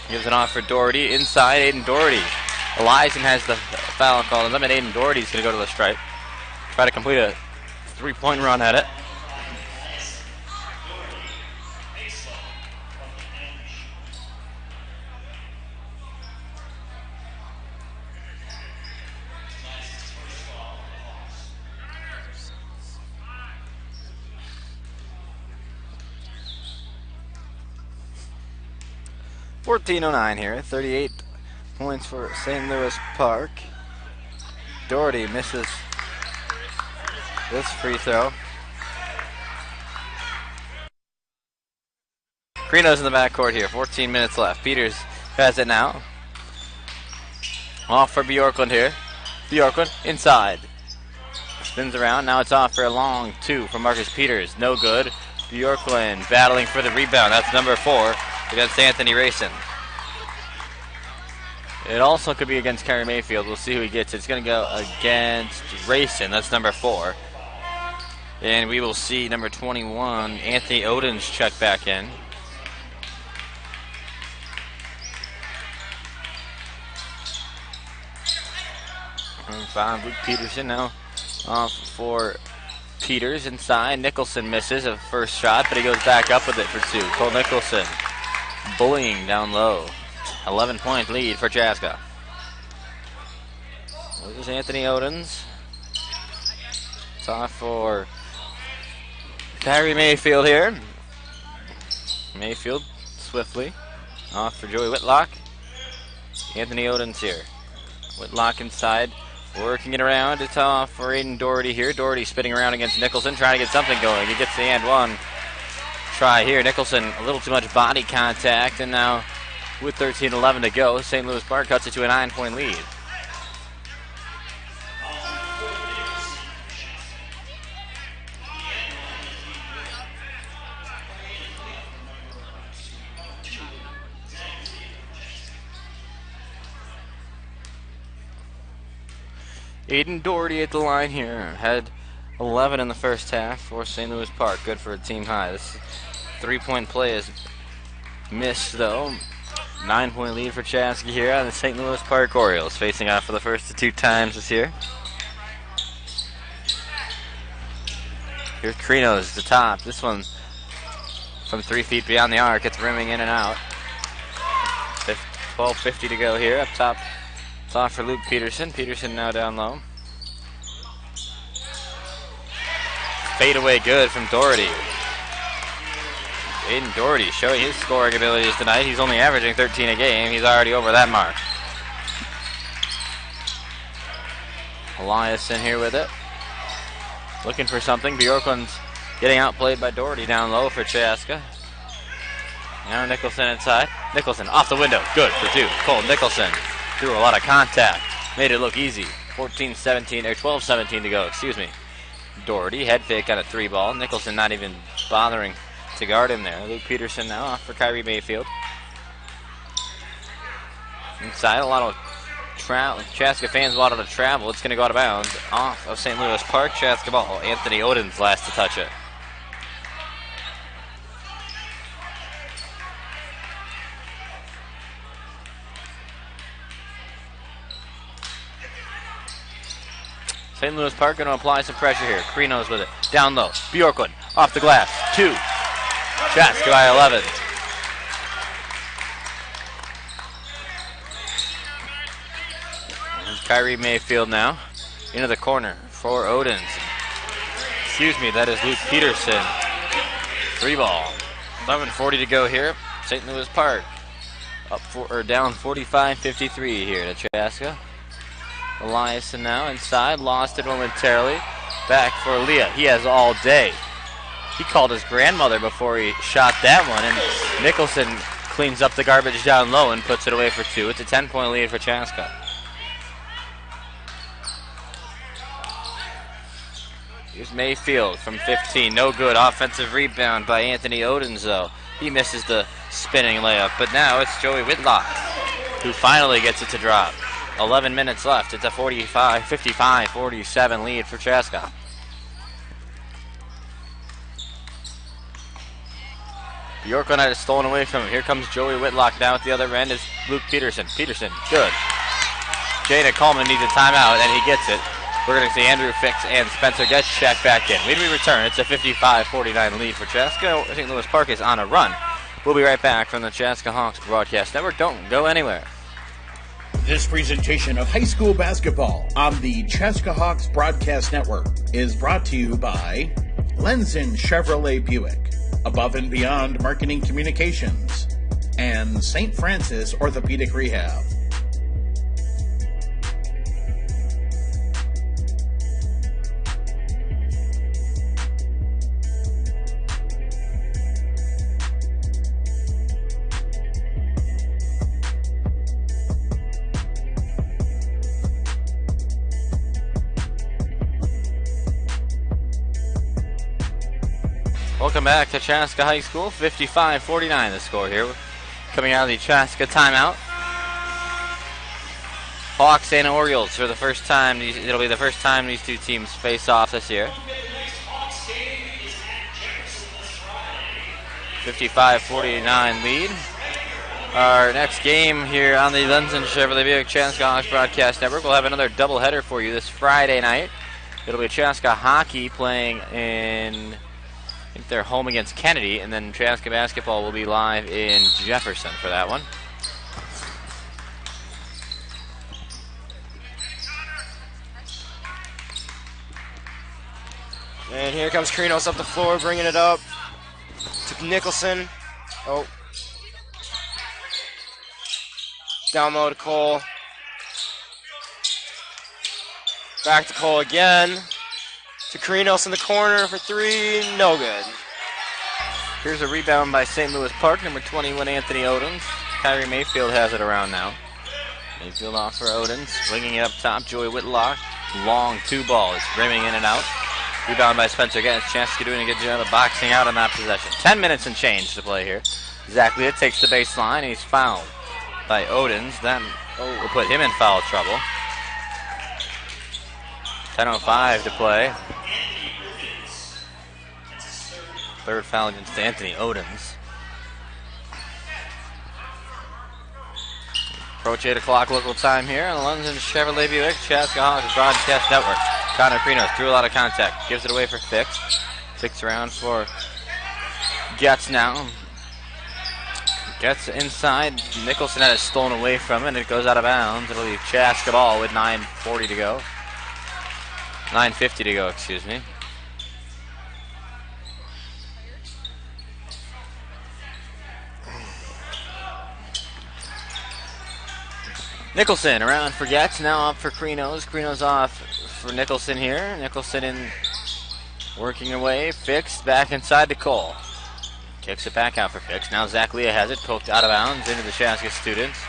Gives it off for Doherty. Inside, Aiden Doherty. Eliason has the foul call. And limit Aiden Doherty's going to go to the stripe. Try to complete a three-point run at it. .409 here, 38 points for St. Louis Park. Doherty misses this free throw. Krinos in the backcourt here, 14 minutes left. Peters has it now. Off for Bjorklund here. Bjorklund inside. Spins around, now it's off for a long two from Marcus Peters. No good. Bjorklund battling for the rebound, that's number 4. Against Anthony Racing. It also could be against Kyrie Mayfield. We'll see who he gets. It's going to go against Racing. That's number 4. And we will see number 21, Anthony Odens, check back in. And 5, Luke Peterson now off for Peters inside. Nicholson misses a first shot, but he goes back up with it for 2. Cole Nicholson bullying down low. 11-point lead for Chaska. This is Anthony Odens. It's off for Kyrie Mayfield here. Mayfield swiftly. Off for Joey Whitlock. Anthony Odens here. Whitlock inside. Working it around. It's off for Aiden Doherty here. Doherty spinning around against Nicholson, trying to get something going. He gets the and one. Try here. Nicholson, a little too much body contact, and now with 13-11 to go, St. Louis Park cuts it to a 9-point lead. Aiden Doherty at the line here. Had 11 in the first half for St. Louis Park. Good for a team high. This 3-point play is missed, though. 9-point lead for Chaska here on the St. Louis Park Orioles, facing off for the first 2 times this year. Here's Krinos, the top. This one from 3 feet beyond the arc. It's rimming in and out. 12:50 to go here. Up top, it's off for Luke Peterson. Peterson now down low. Fade away good from Doherty. Aiden Doherty showing his scoring abilities tonight. He's only averaging 13 a game. He's already over that mark. Elias in here with it. Looking for something. Bjorklund's getting outplayed by Doherty down low for Chaska. Now Nicholson inside. Nicholson off the window. Good for 2. Cole Nicholson threw a lot of contact. Made it look easy. 14-17 or 12-17 to go. Excuse me. Doherty head fake on a 3 ball. Nicholson not even bothering to guard him there. Luke Peterson now off for Kyrie Mayfield. Inside, a lot of Chaska fans wanted to travel. It's going to go out of bounds off of St. Louis Park. Chaska ball. Anthony Odens last to touch it. St. Louis Park going to apply some pressure here. Krinos with it. Down low. Bjorklund off the glass. 2. Chaska by 11. And Kyrie Mayfield now into the corner for Odens. Excuse me, that is Luke Peterson. 3 ball. 11:40 to go here. St. Louis Park down 45-53 here to Chaska. Eliason now inside, lost it momentarily. Back for Leah. He has all day. He called his grandmother before he shot that one, and Nicholson cleans up the garbage down low and puts it away for 2. It's a 10-point lead for Chaska. Here's Mayfield from 15. No good. Offensive rebound by Anthony Odens, though. He misses the spinning layup. But now it's Joey Whitlock who finally gets it to drop. 11 minutes left. It's a 55-47 lead for Chaska. Yorkland had it stolen away from him. Here comes Joey Whitlock. Down at the other end is Luke Peterson. Peterson, good. Jada Coleman needs a timeout, and he gets it. We're going to see Andrew Fix and Spencer Getz check back in. When we return, it's a 55-49 lead for Chaska. St. Louis Park is on a run. We'll be right back from the Chaska Hawks Broadcast Network. Don't go anywhere. This presentation of high school basketball on the Chaska Hawks Broadcast Network is brought to you by Lenzen Chevrolet Buick, Above and Beyond Marketing Communications, and St. Francis Orthopedic Rehab. Welcome back to Chaska High School. 55-49 the score here. Coming out of the Chaska timeout. Hawks and Orioles for the first time. It'll be the first time these two teams face off this year. 55-49 lead. Our next game here on the Lenzen Chevrolet Buick Chaska Hawks Broadcast Network. We'll have another doubleheader for you this Friday night. It'll be Chaska Hockey playing in... I think they're home against Kennedy, and then Chaska basketball will be live in Jefferson for that one. And here comes Krinos up the floor, bringing it up to Nicholson. Oh. Down low to Cole. Back to Cole again. To Krinos in the corner for 3, no good. Here's a rebound by St. Louis Park, number 21, Anthony Odens. Kyrie Mayfield has it around now. Mayfield off for Odens, swinging it up top. Joey Whitlock, long 2 balls, rimming in and out. Rebound by Spencer Getz. Chaska doing a good job of boxing out on that possession. 10 minutes and change to play here. Zach Leah takes the baseline, and he's fouled by Odens. That will put him in foul trouble. 10:05 to play. Third foul against Anthony Odens. Approach 8 o'clock local time here on the Lenzen Chevrolet Buick Chaska Hawks Broadcast Network. Connor Krinos threw a lot of contact. Gives it away for Fix. Fix around for Getz now. Gets inside. Nicholson had it stolen away from it, and it goes out of bounds. It'll be Chaska ball with 9:40 to go. 9:50 to go, excuse me. Nicholson around for Getz, now up for Krinos. Krinos off for Nicholson here. Nicholson in, working away. Fix back inside to Cole. Kicks it back out for Fix. Now Zach Leah has it, poked out of bounds into the Chaska students.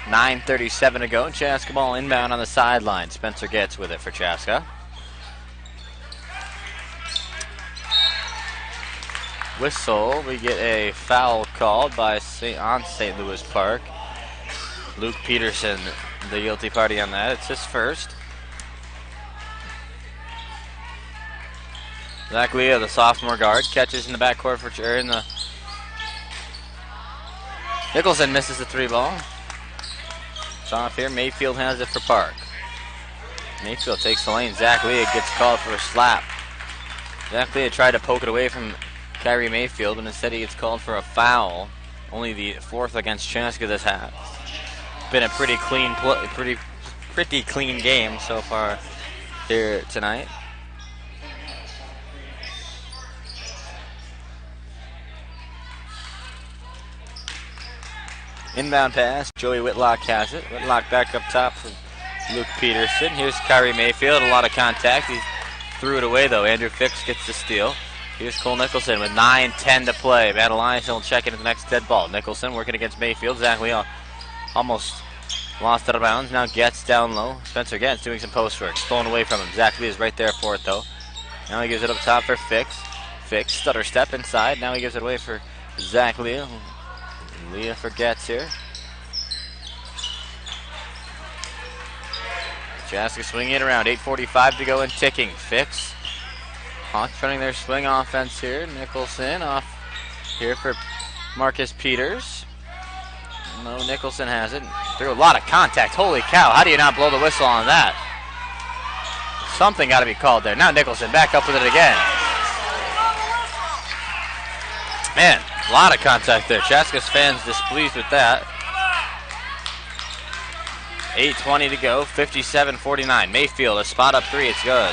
.9:37 to go. Chaska ball inbound on the sideline. Spencer Getz with it for Chaska. Whistle. We get a foul called by on St. Louis Park. Luke Peterson, the guilty party on that. It's his first. Zach Leah, the sophomore guard, catches in the backcourt for Nicholson misses the 3 ball. It's off here. Mayfield has it for Park. Mayfield takes the lane. Zach Leah gets called for a slap. Zach Leah tried to poke it away from Kyrie Mayfield, and instead he gets called for a foul. Only the 4th against Chaska this half. Been a pretty clean pretty clean game so far here tonight. Inbound pass. Joey Whitlock has it. Whitlock back up top for Luke Peterson. Here's Kyrie Mayfield. A lot of contact. He threw it away, though. Andrew Fix gets the steal. Here's Cole Nicholson with 9:10 to play. Matt Elias will check into the next dead ball. Nicholson working against Mayfield. Zach Leon almost lost out of bounds. Now Getz down low. Spencer Getz doing some post work. Stolen away from him. Zach Lee is right there for it, though. Now he gives it up top for Fix. Fix, stutter step inside. Now he gives it away for Zach Leah. Leah for Getz here. Chaska swinging it around. 8:45 to go and ticking. Fix. Hawks running their swing offense here. Nicholson off here for Marcus Peters. No, Nicholson has it. Through a lot of contact. Holy cow. How do you not blow the whistle on that? Something got to be called there. Now Nicholson back up with it again. Man, a lot of contact there. Chaska's fans displeased with that. 8:20 to go. 57-49. Mayfield, a spot up three. It's good.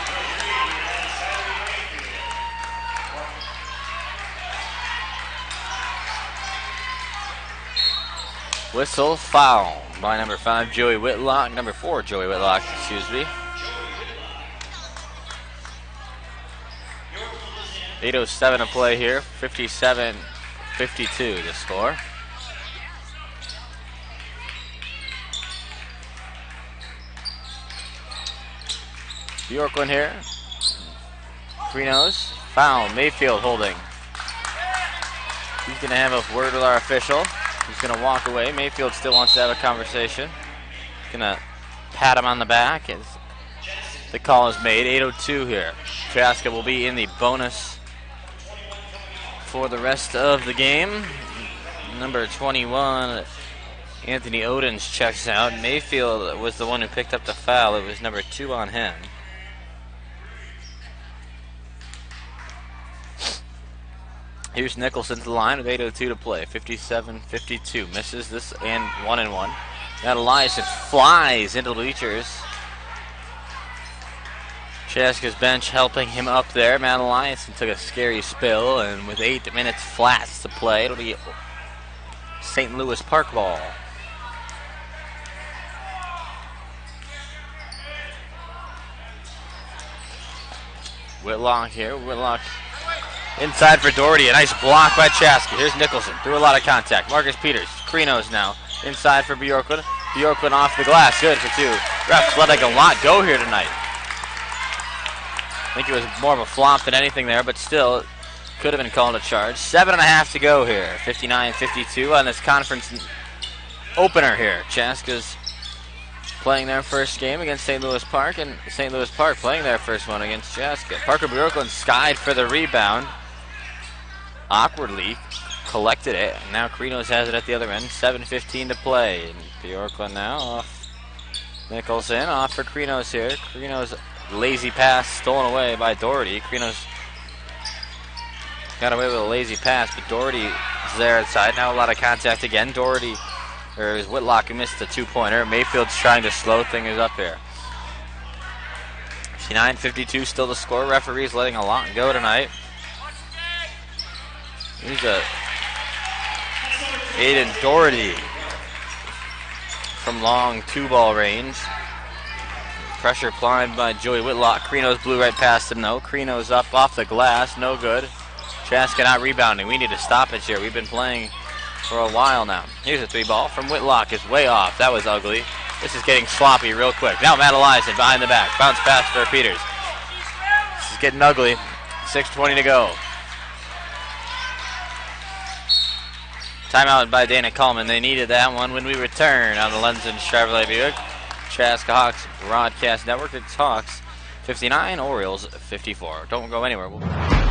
Whistle foul by number 5, Joey Whitlock. Number 4, Joey Whitlock, excuse me. 8:07 to play here. 57-52 the score. Bjorklund here. Krinos. Foul. Mayfield holding. He's going to have a word with our official. He's going to walk away. Mayfield still wants to have a conversation. Going to pat him on the back as the call is made. 8:02 here. Chaska will be in the bonus for the rest of the game. Number 21, Anthony Odens checks out. Mayfield was the one who picked up the foul. It was number 2 on him. Here's Nicholson to the line with 8:02 to play. 57-52. Misses this and 1-1. Matt Elias flies into the bleachers. Chaska's bench helping him up there. Matt Elias took a scary spill, and with 8 minutes flat to play, it'll be St. Louis Park ball. Whitlock here. Whitlock inside for Doherty. A nice block by Chaska. Here's Nicholson. Through a lot of contact. Marcus Peters. Krinos now. Inside for Bjorklund. Bjorklund off the glass. Good for 2. Refs letting a lot go here tonight. I think it was more of a flop than anything there, but still, it could have been called a charge. 7.5 to go here. 59-52 on this conference opener here. Chaska's playing their first game against St. Louis Park, and St. Louis Park playing their first one against Chaska. Parker Bjorklund skied for the rebound. Awkwardly collected it, and now Krinos has it at the other end. 7:15 to play. And Bjorklund now off Nicholson. Off for Krinos here. Krinos lazy pass stolen away by Doherty. Krinos got away with a lazy pass, but Doherty is there inside. Now a lot of contact again. Doherty, or it was Whitlock who missed the 2-pointer. Mayfield's trying to slow things up here. 59-52 still the score. Referee's letting a lot go tonight. Here's Aiden Doherty from long 2-ball range. Pressure applied by Joey Whitlock. Krinos blew right past him though. Krinos up off the glass, no good. Chaska not rebounding. We need a stoppage here. We've been playing for a while now. Here's a 3-ball from Whitlock. It's way off. That was ugly. This is getting sloppy real quick. Now Matt Eliason behind the back. Bounce pass for Peters. This is getting ugly. 6:20 to go. Timeout by Dana Coleman. They needed that one when we return on the Lenzen Chevrolet Buick Chaska Hawks Broadcast Network. It's Hawks 59, Orioles 54. Don't go anywhere. We'll be back.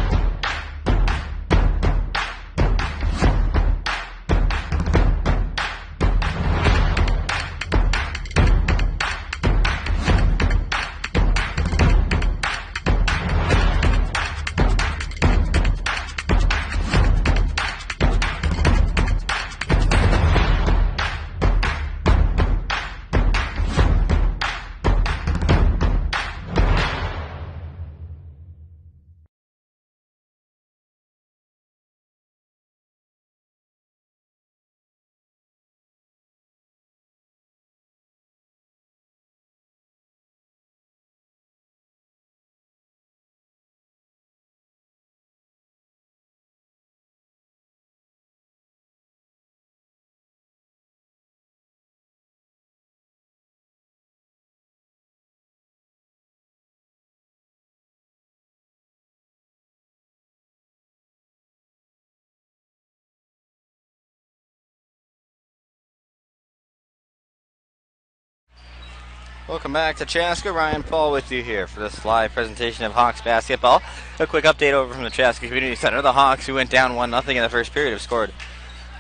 Welcome back to Chaska. Ryan Paul with you here for this live presentation of Hawks basketball. A quick update over from the Chaska Community Center. The Hawks, who went down 1-0 in the first period, have scored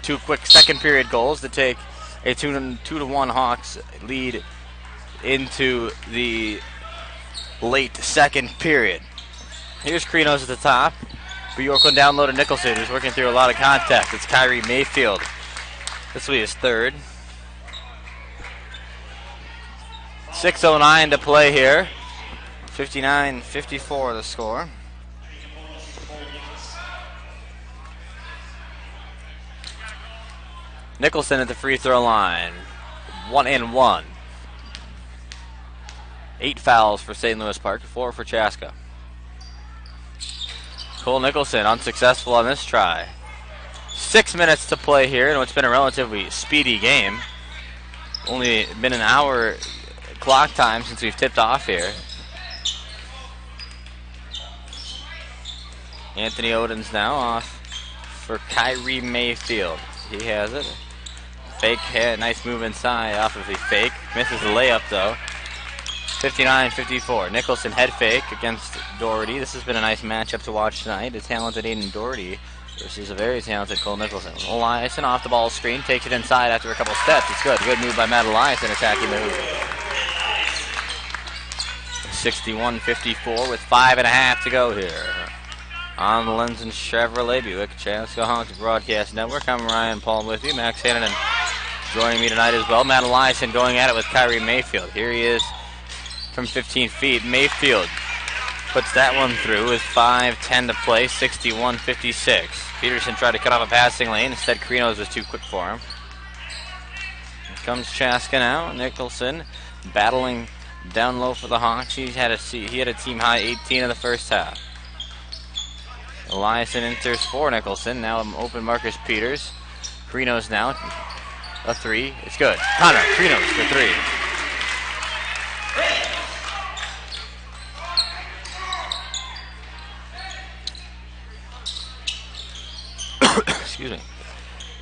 2 quick second period goals to take a 2-1 Hawks lead into the late second period. Here's Krinos at the top. Bjorklund down low to Nicholson, who's working through a lot of contact. It's Kyrie Mayfield. This will be his third. 6:09 to play here. 59-54 the score. Nicholson at the free throw line. 1-and-1. 8 fouls for St. Louis Park, 4 for Chaska. Cole Nicholson unsuccessful on this try. 6 minutes to play here in what's been a relatively speedy game. Only been an hour clock time since we've tipped off here. Anthony Odens now off for Kyrie Mayfield. He has it. Fake, nice move inside off of the fake. Misses the layup though. 59-54. Nicholson head fake against Doherty. This has been a nice matchup to watch tonight. A talented Aiden Doherty versus a very talented Cole Nicholson. Eliason off the ball screen, takes it inside after a couple steps. It's good. Good move by Matt Eliason attacking the hoop. 61-54 with 5.5 to go here. On the Lenzen Chevrolet Buick Chaska Hawks Broadcast Network. I'm Ryan Paul with you. Max Hannon joining me tonight as well. Matt Eliason going at it with Kyrie Mayfield. Here he is from 15 feet. Mayfield puts that one through with 5:10 to play. 61-56. Peterson tried to cut off a passing lane. Instead, Krinos was too quick for him. Here comes Chaska now. Nicholson battling down low for the Hawks. He had a team high 18 in the first half. Eliason enters for Nicholson. Now open Marcus Peters. Krinos now. A 3. It's good. Connor Krinos for 3. Excuse me.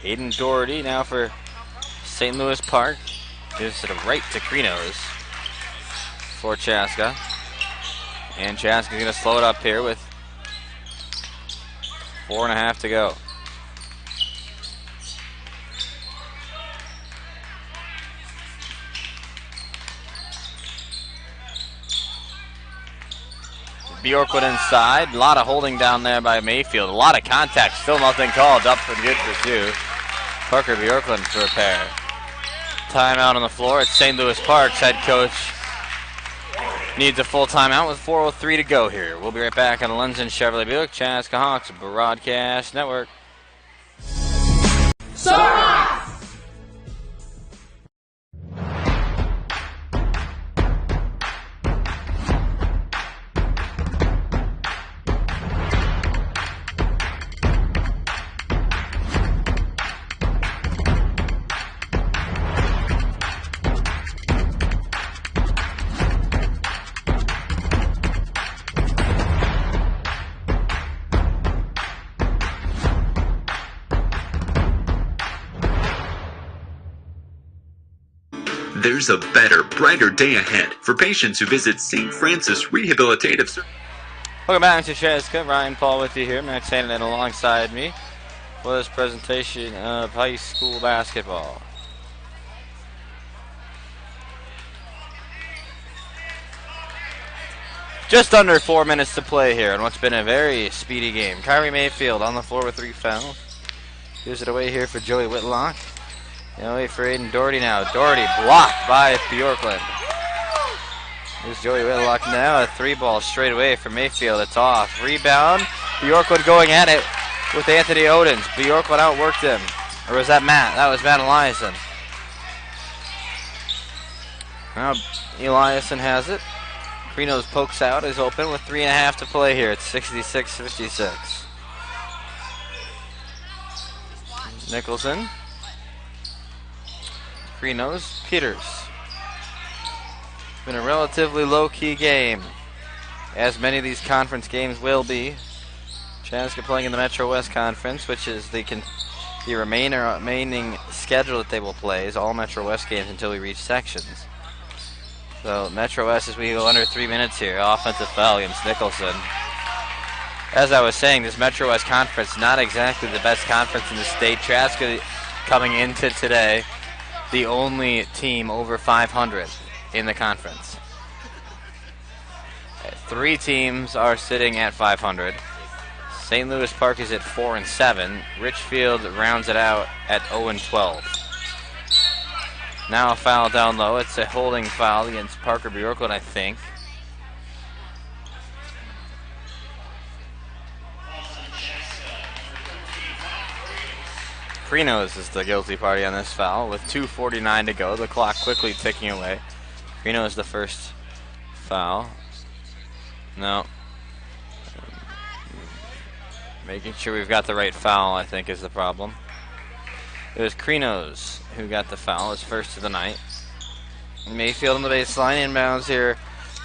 Aiden Doherty now for St. Louis Park. Gives it right to Krinos for Chaska. And Chaska's going to slow it up here with 4.5 to go. Bjorklund inside. A lot of holding down there by Mayfield. A lot of contact. Still nothing called. Up for good for 2. Parker Bjorklund to repair. Timeout on the floor at St. Louis Park's head coach needs a full timeout with 4:03 to go here. We'll be right back on the Lenzen Chevrolet Buick Chaska Hawks Broadcast Network. There's a better, brighter day ahead for patients who visit St. Francis Rehabilitative Services. Welcome back to Chaska. Ryan Paul with you here. Max Hannon alongside me for this presentation of high school basketball. Just under 4 minutes to play here in what's been a very speedy game. Kyrie Mayfield on the floor with 3 fouls. Gives it away here for Joey Whitlock. Away for Aiden Doherty now. Doherty blocked by Bjorklund. Here's Joey Whitlock now. A 3-ball straight away from Mayfield. It's off. Rebound. Bjorklund going at it with Anthony Odens. Bjorklund outworked him. Or was that Matt? That was Matt Eliason. Now Eliason has it. Krinos pokes out. Is open with 3.5 to play here. It's 66-56. Nicholson. Krinos, Peters. It's been a relatively low-key game, as many of these conference games will be. Chaska playing in the Metro West Conference, which is the remaining schedule that they will play is all Metro West games until we reach sections. So Metro West, as we go under 3 minutes here, offensive foul against Nicholson. As I was saying, this Metro West Conference, not exactly the best conference in the state. Chaska coming into today, the only team over 500 in the conference. 3 teams are sitting at 500. St. Louis Park is at 4-7. Richfield rounds it out at 0-12. Now a foul down low. It's a holding foul against Parker Bjorklund, I think. Krinos is the guilty party on this foul with 2:49 to go. The clock quickly ticking away. Krinos is the first foul. No. Making sure we've got the right foul, I think, is the problem. It was Krinos who got the foul, his first of the night. Mayfield on the baseline, inbounds here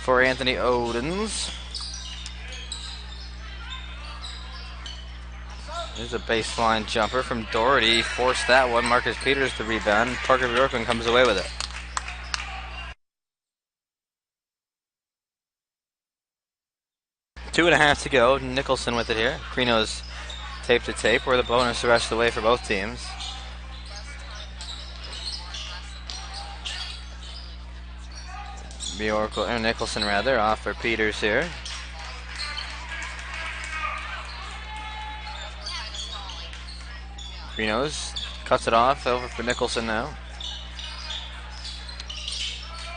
for Anthony Odens. There's a baseline jumper from Doherty. Forced that one. Marcus Peters the rebound. Parker Bjorklund comes away with it. Two and a half to go. Nicholson with it here. Krinos tape to tape. We're the bonus the rest of the way for both teams. Nicholson rather, off for Peters here. Krinos cuts it off, over for Nicholson now.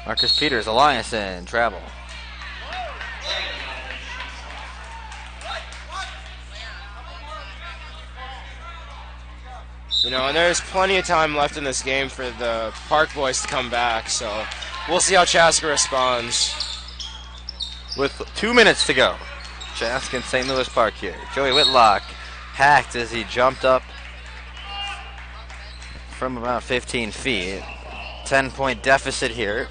Marcus Peters, Eliason, travel. You know, and there's plenty of time left in this game for the Park boys to come back, so we'll see how Chaska responds. With 2 minutes to go, Chaska and St. Louis Park here. Joey Whitlock hacked as he jumped up from about 15 feet. 10-point deficit here.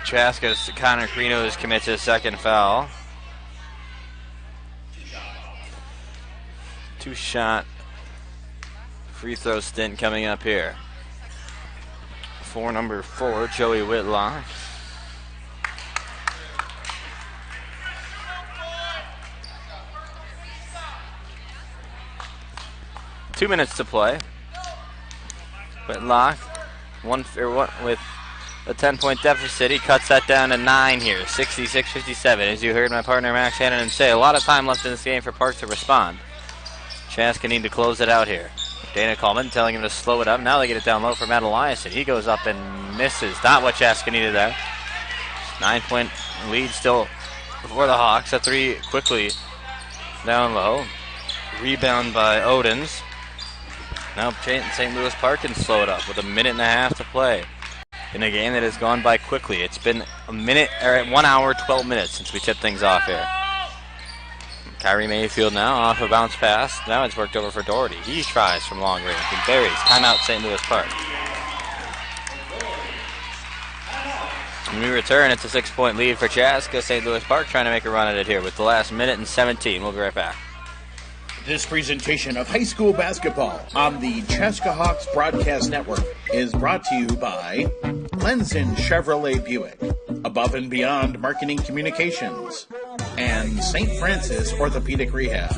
Chaska's Connor Krinos commits his second foul. 2-shot free throw stint coming up here. For number 4, Joey Whitlock. Two minutes to play. Whitlock, with a 10-point deficit. He cuts that down to 9 here, 66-57. As you heard my partner Max Hannon say, a lot of time left in this game for Park to respond. Chaska need to close it out here. Dana Coleman telling him to slow it up. Now they get it down low for Matt Eliason. He goes up and misses. Not what Chaska needed there. 9-point lead still for the Hawks. A 3 quickly down low. Rebound by Odens. Now St. Louis Park can slow it up with a minute and a half to play in a game that has gone by quickly. It's been 1 hour, 12 minutes since we tipped things off here. Kyrie Mayfield now off a bounce pass. Now it's worked over for Doherty. He tries from long range and buries. Timeout St. Louis Park. When we return, it's a 6-point lead for Chaska. St. Louis Park trying to make a run at it here with the last minute and 17. We'll be right back. This presentation of high school basketball on the Chaska Hawks Broadcast Network is brought to you by Lenzen Chevrolet Buick, Above and Beyond Marketing Communications, and St. Francis Orthopedic Rehab.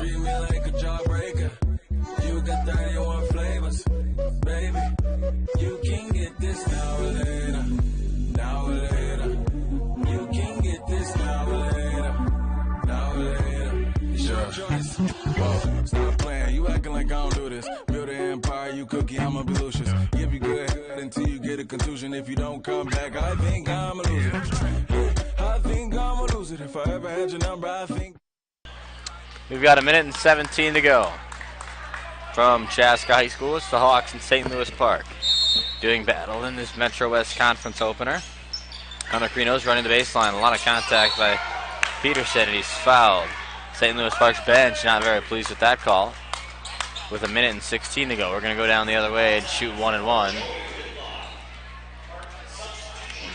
Stop playing, you acting like I don't do this. Build an empire, you cookie, I'ma be Lucius. Give you good head until you get a contusion. If you don't come back, I think I'm a loser. I think I'm a loser. If I ever had your number, I think. We've got a minute and 17 to go. From Chaska High School, it's the Hawks in St. Louis Park doing battle in this Metro West Conference opener. Connor Krinos running the baseline. A lot of contact by Peterson, and he's fouled. St. Louis Park's bench not very pleased with that call. With a minute and 16 to go, we're going to go down the other way and shoot 1-1.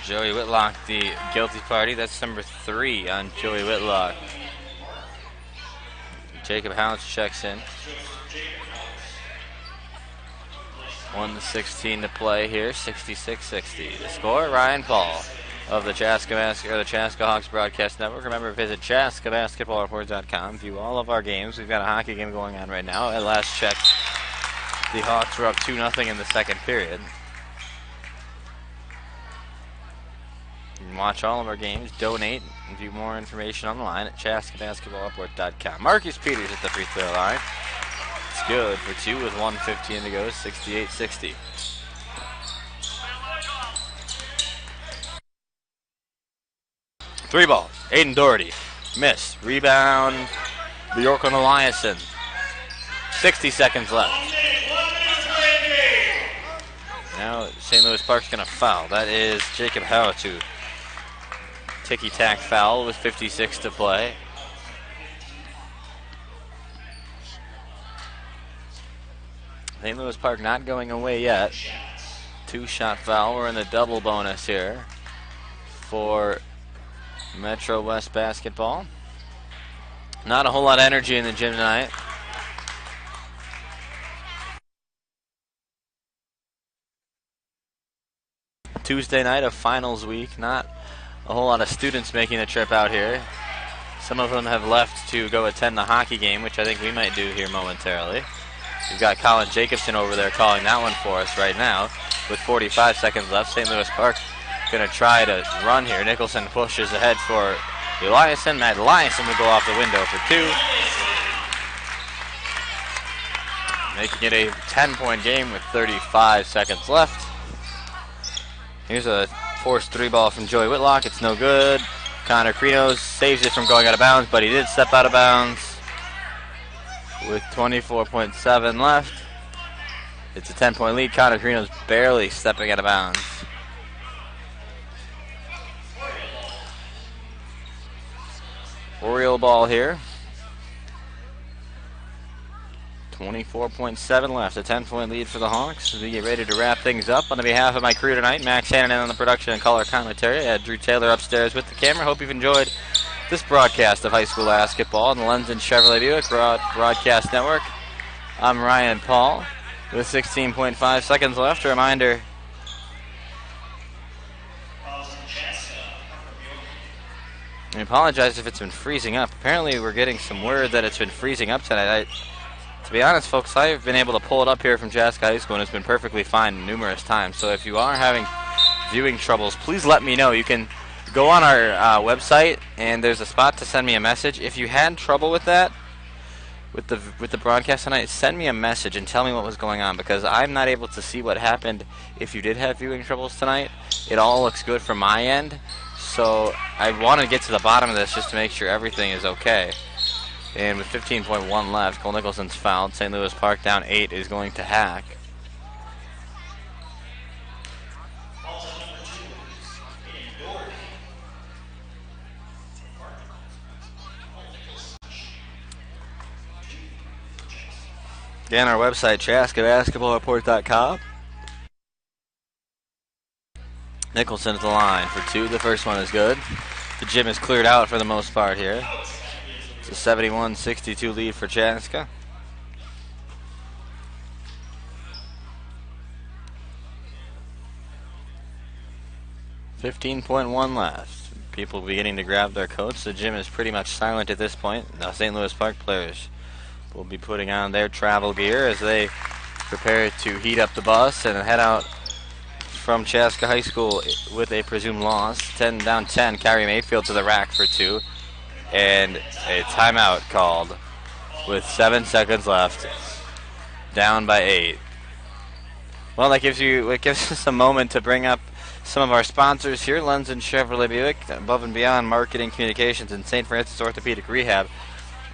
Joey Whitlock, the guilty party. That's number 3 on Joey Whitlock. Jacob Hounds checks in. 1:16 to play here, 66-60. The score, Ryan Paul of the Chaska Hawks Broadcast Network. Remember, visit ChaskaBasketballReport.com. View all of our games. We've got a hockey game going on right now. At last check, the Hawks were up 2-0 in the second period. You can watch all of our games, donate, and view more information online at ChaskaBasketballReport.com. Marcus Peters at the free throw line. It's good for 2 with 1:15 to go, 68-60. Three ball, Aiden Doherty, miss, rebound, Bjorkon Eliasson. 60 seconds left. Now St. Louis Park's going to foul. That is Jacob Howatu. Ticky-tack foul with 56 to play. St. Louis Park not going away yet. 2-shot foul. We're in the double bonus here for Metro West basketball. Not a whole lot of energy in the gym tonight. Tuesday night of finals week. Not a whole lot of students making the trip out here. Some of them have left to go attend the hockey game, which I think we might do here momentarily. We've got Colin Jacobson over there calling that one for us right now with 45 seconds left. St. Louis Park going to try to run here. Nicholson pushes ahead for Eliasson. Matt Eliasson will go off the window for 2. Making it a 10-point game with 35 seconds left. Here's a forced 3-ball from Joey Whitlock. It's no good. Connor Krinos saves it from going out of bounds, but he did step out of bounds. With 24.7 left, it's a 10-point lead. Connor Krinos barely stepping out of bounds. Oriole ball here. 24.7 left, a 10-point lead for the Hawks. As we get ready to wrap things up, on behalf of my crew tonight, Max Hannon on the production and color commentary. I had Drew Taylor upstairs with the camera. Hope you've enjoyed this broadcast of high school basketball on the Lenzen Chevrolet Buick Broadcast Network. I'm Ryan Paul with 16.5 seconds left. A reminder, I apologize if it's been freezing up. Apparently we're getting some word that it's been freezing up tonight. To be honest, folks, I've been able to pull it up here from Chaska High School, and it's been perfectly fine numerous times. So if you are having viewing troubles, please let me know. You can go on our website, and there's a spot to send me a message. If you had trouble with that, with the broadcast tonight, send me a message and tell me what was going on, because I'm not able to see what happened if you did have viewing troubles tonight. It all looks good from my end, so I want to get to the bottom of this just to make sure everything is okay. And with 15.1 left, Cole Nicholson's fouled. St. Louis Park down 8 is going to hack. Again, our website, ChaskaBasketballReport.com. Nicholson's the line for 2. The first one is good. The gym is cleared out for the most part here. It's a 71-62 lead for Chaska. $15.1 left. People beginning to grab their coats. The gym is pretty much silent at this point. Now St. Louis Park players will be putting on their travel gear as they prepare to heat up the bus and head out from Chaska High School with a presumed loss. 10 down 10. Kyrie Mayfield to the rack for 2. And a timeout called with 7 seconds left. Down by 8. Well, it gives us a moment to bring up some of our sponsors here. Lenzen Chevrolet Buick, Above and Beyond Marketing Communications, and St. Francis Orthopedic Rehab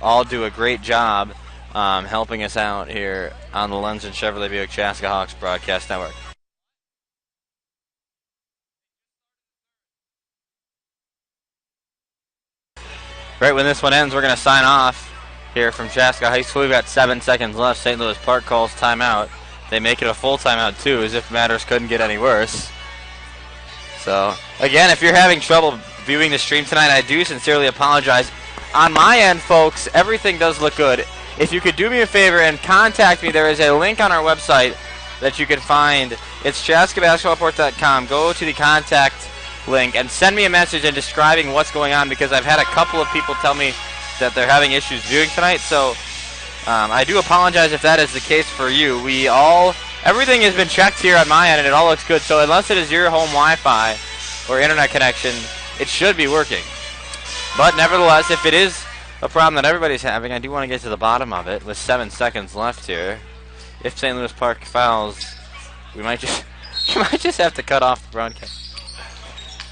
all do a great job helping us out here on the Lenzen Chevrolet Buick Chaska Hawks Broadcast Network. Right when this one ends, we're going to sign off here from Chaska High School. We've got 7 seconds left. St. Louis Park calls timeout. They make it a full timeout, too, as if matters couldn't get any worse. So, again, if you're having trouble viewing the stream tonight, I do sincerely apologize. On my end, folks, everything does look good. If you could do me a favor and contact me, there is a link on our website that you can find. It's chaskabasketballreport.com. Go to the contact link and send me a message and describing what's going on, because I've had a couple of people tell me that they're having issues viewing tonight. So I do apologize if that is the case for you. Everything has been checked here on my end, and it all looks good. So unless it is your home Wi-Fi or internet connection, it should be working. But nevertheless, if it is a problem that everybody's having, I do want to get to the bottom of it with 7 seconds left here. If St. Louis Park fouls, we might just have to cut off the broadcast.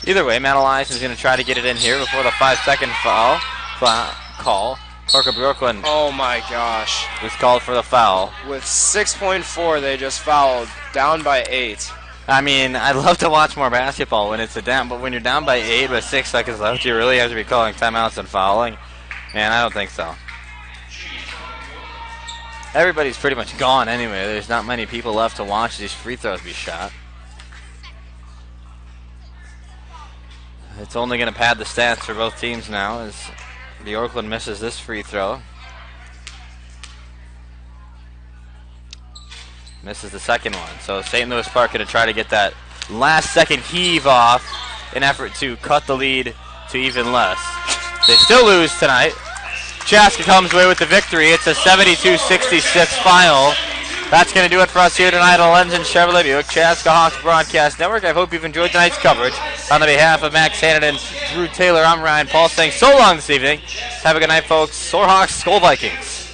Either way, Matt Elias is going to try to get it in here before the 5-second foul call. Parker Brooklyn. Oh my gosh. Was called for the foul. With 6.4, they just fouled, down by 8. I mean, I'd love to watch more basketball when it's a down, but when you're down by 8 with 6 seconds left, you really have to be calling timeouts and fouling. And I don't think so. Everybody's pretty much gone anyway. There's not many people left to watch these free throws be shot. It's only going to pad the stats for both teams now as the Oakland misses this free throw. Misses the second one. So St. Louis Park going to try to get that last second heave off in effort to cut the lead to even less. They still lose tonight. Chaska comes away with the victory. It's a 72-66 final. That's going to do it for us here tonight on Lenz and Chevrolet Buick Chaska Hawks Broadcast Network. I hope you've enjoyed tonight's coverage. On the behalf of Max Hannon and Drew Taylor, I'm Ryan Paul saying so long this evening. Have a good night, folks. Soar Hawks, Skull Vikings.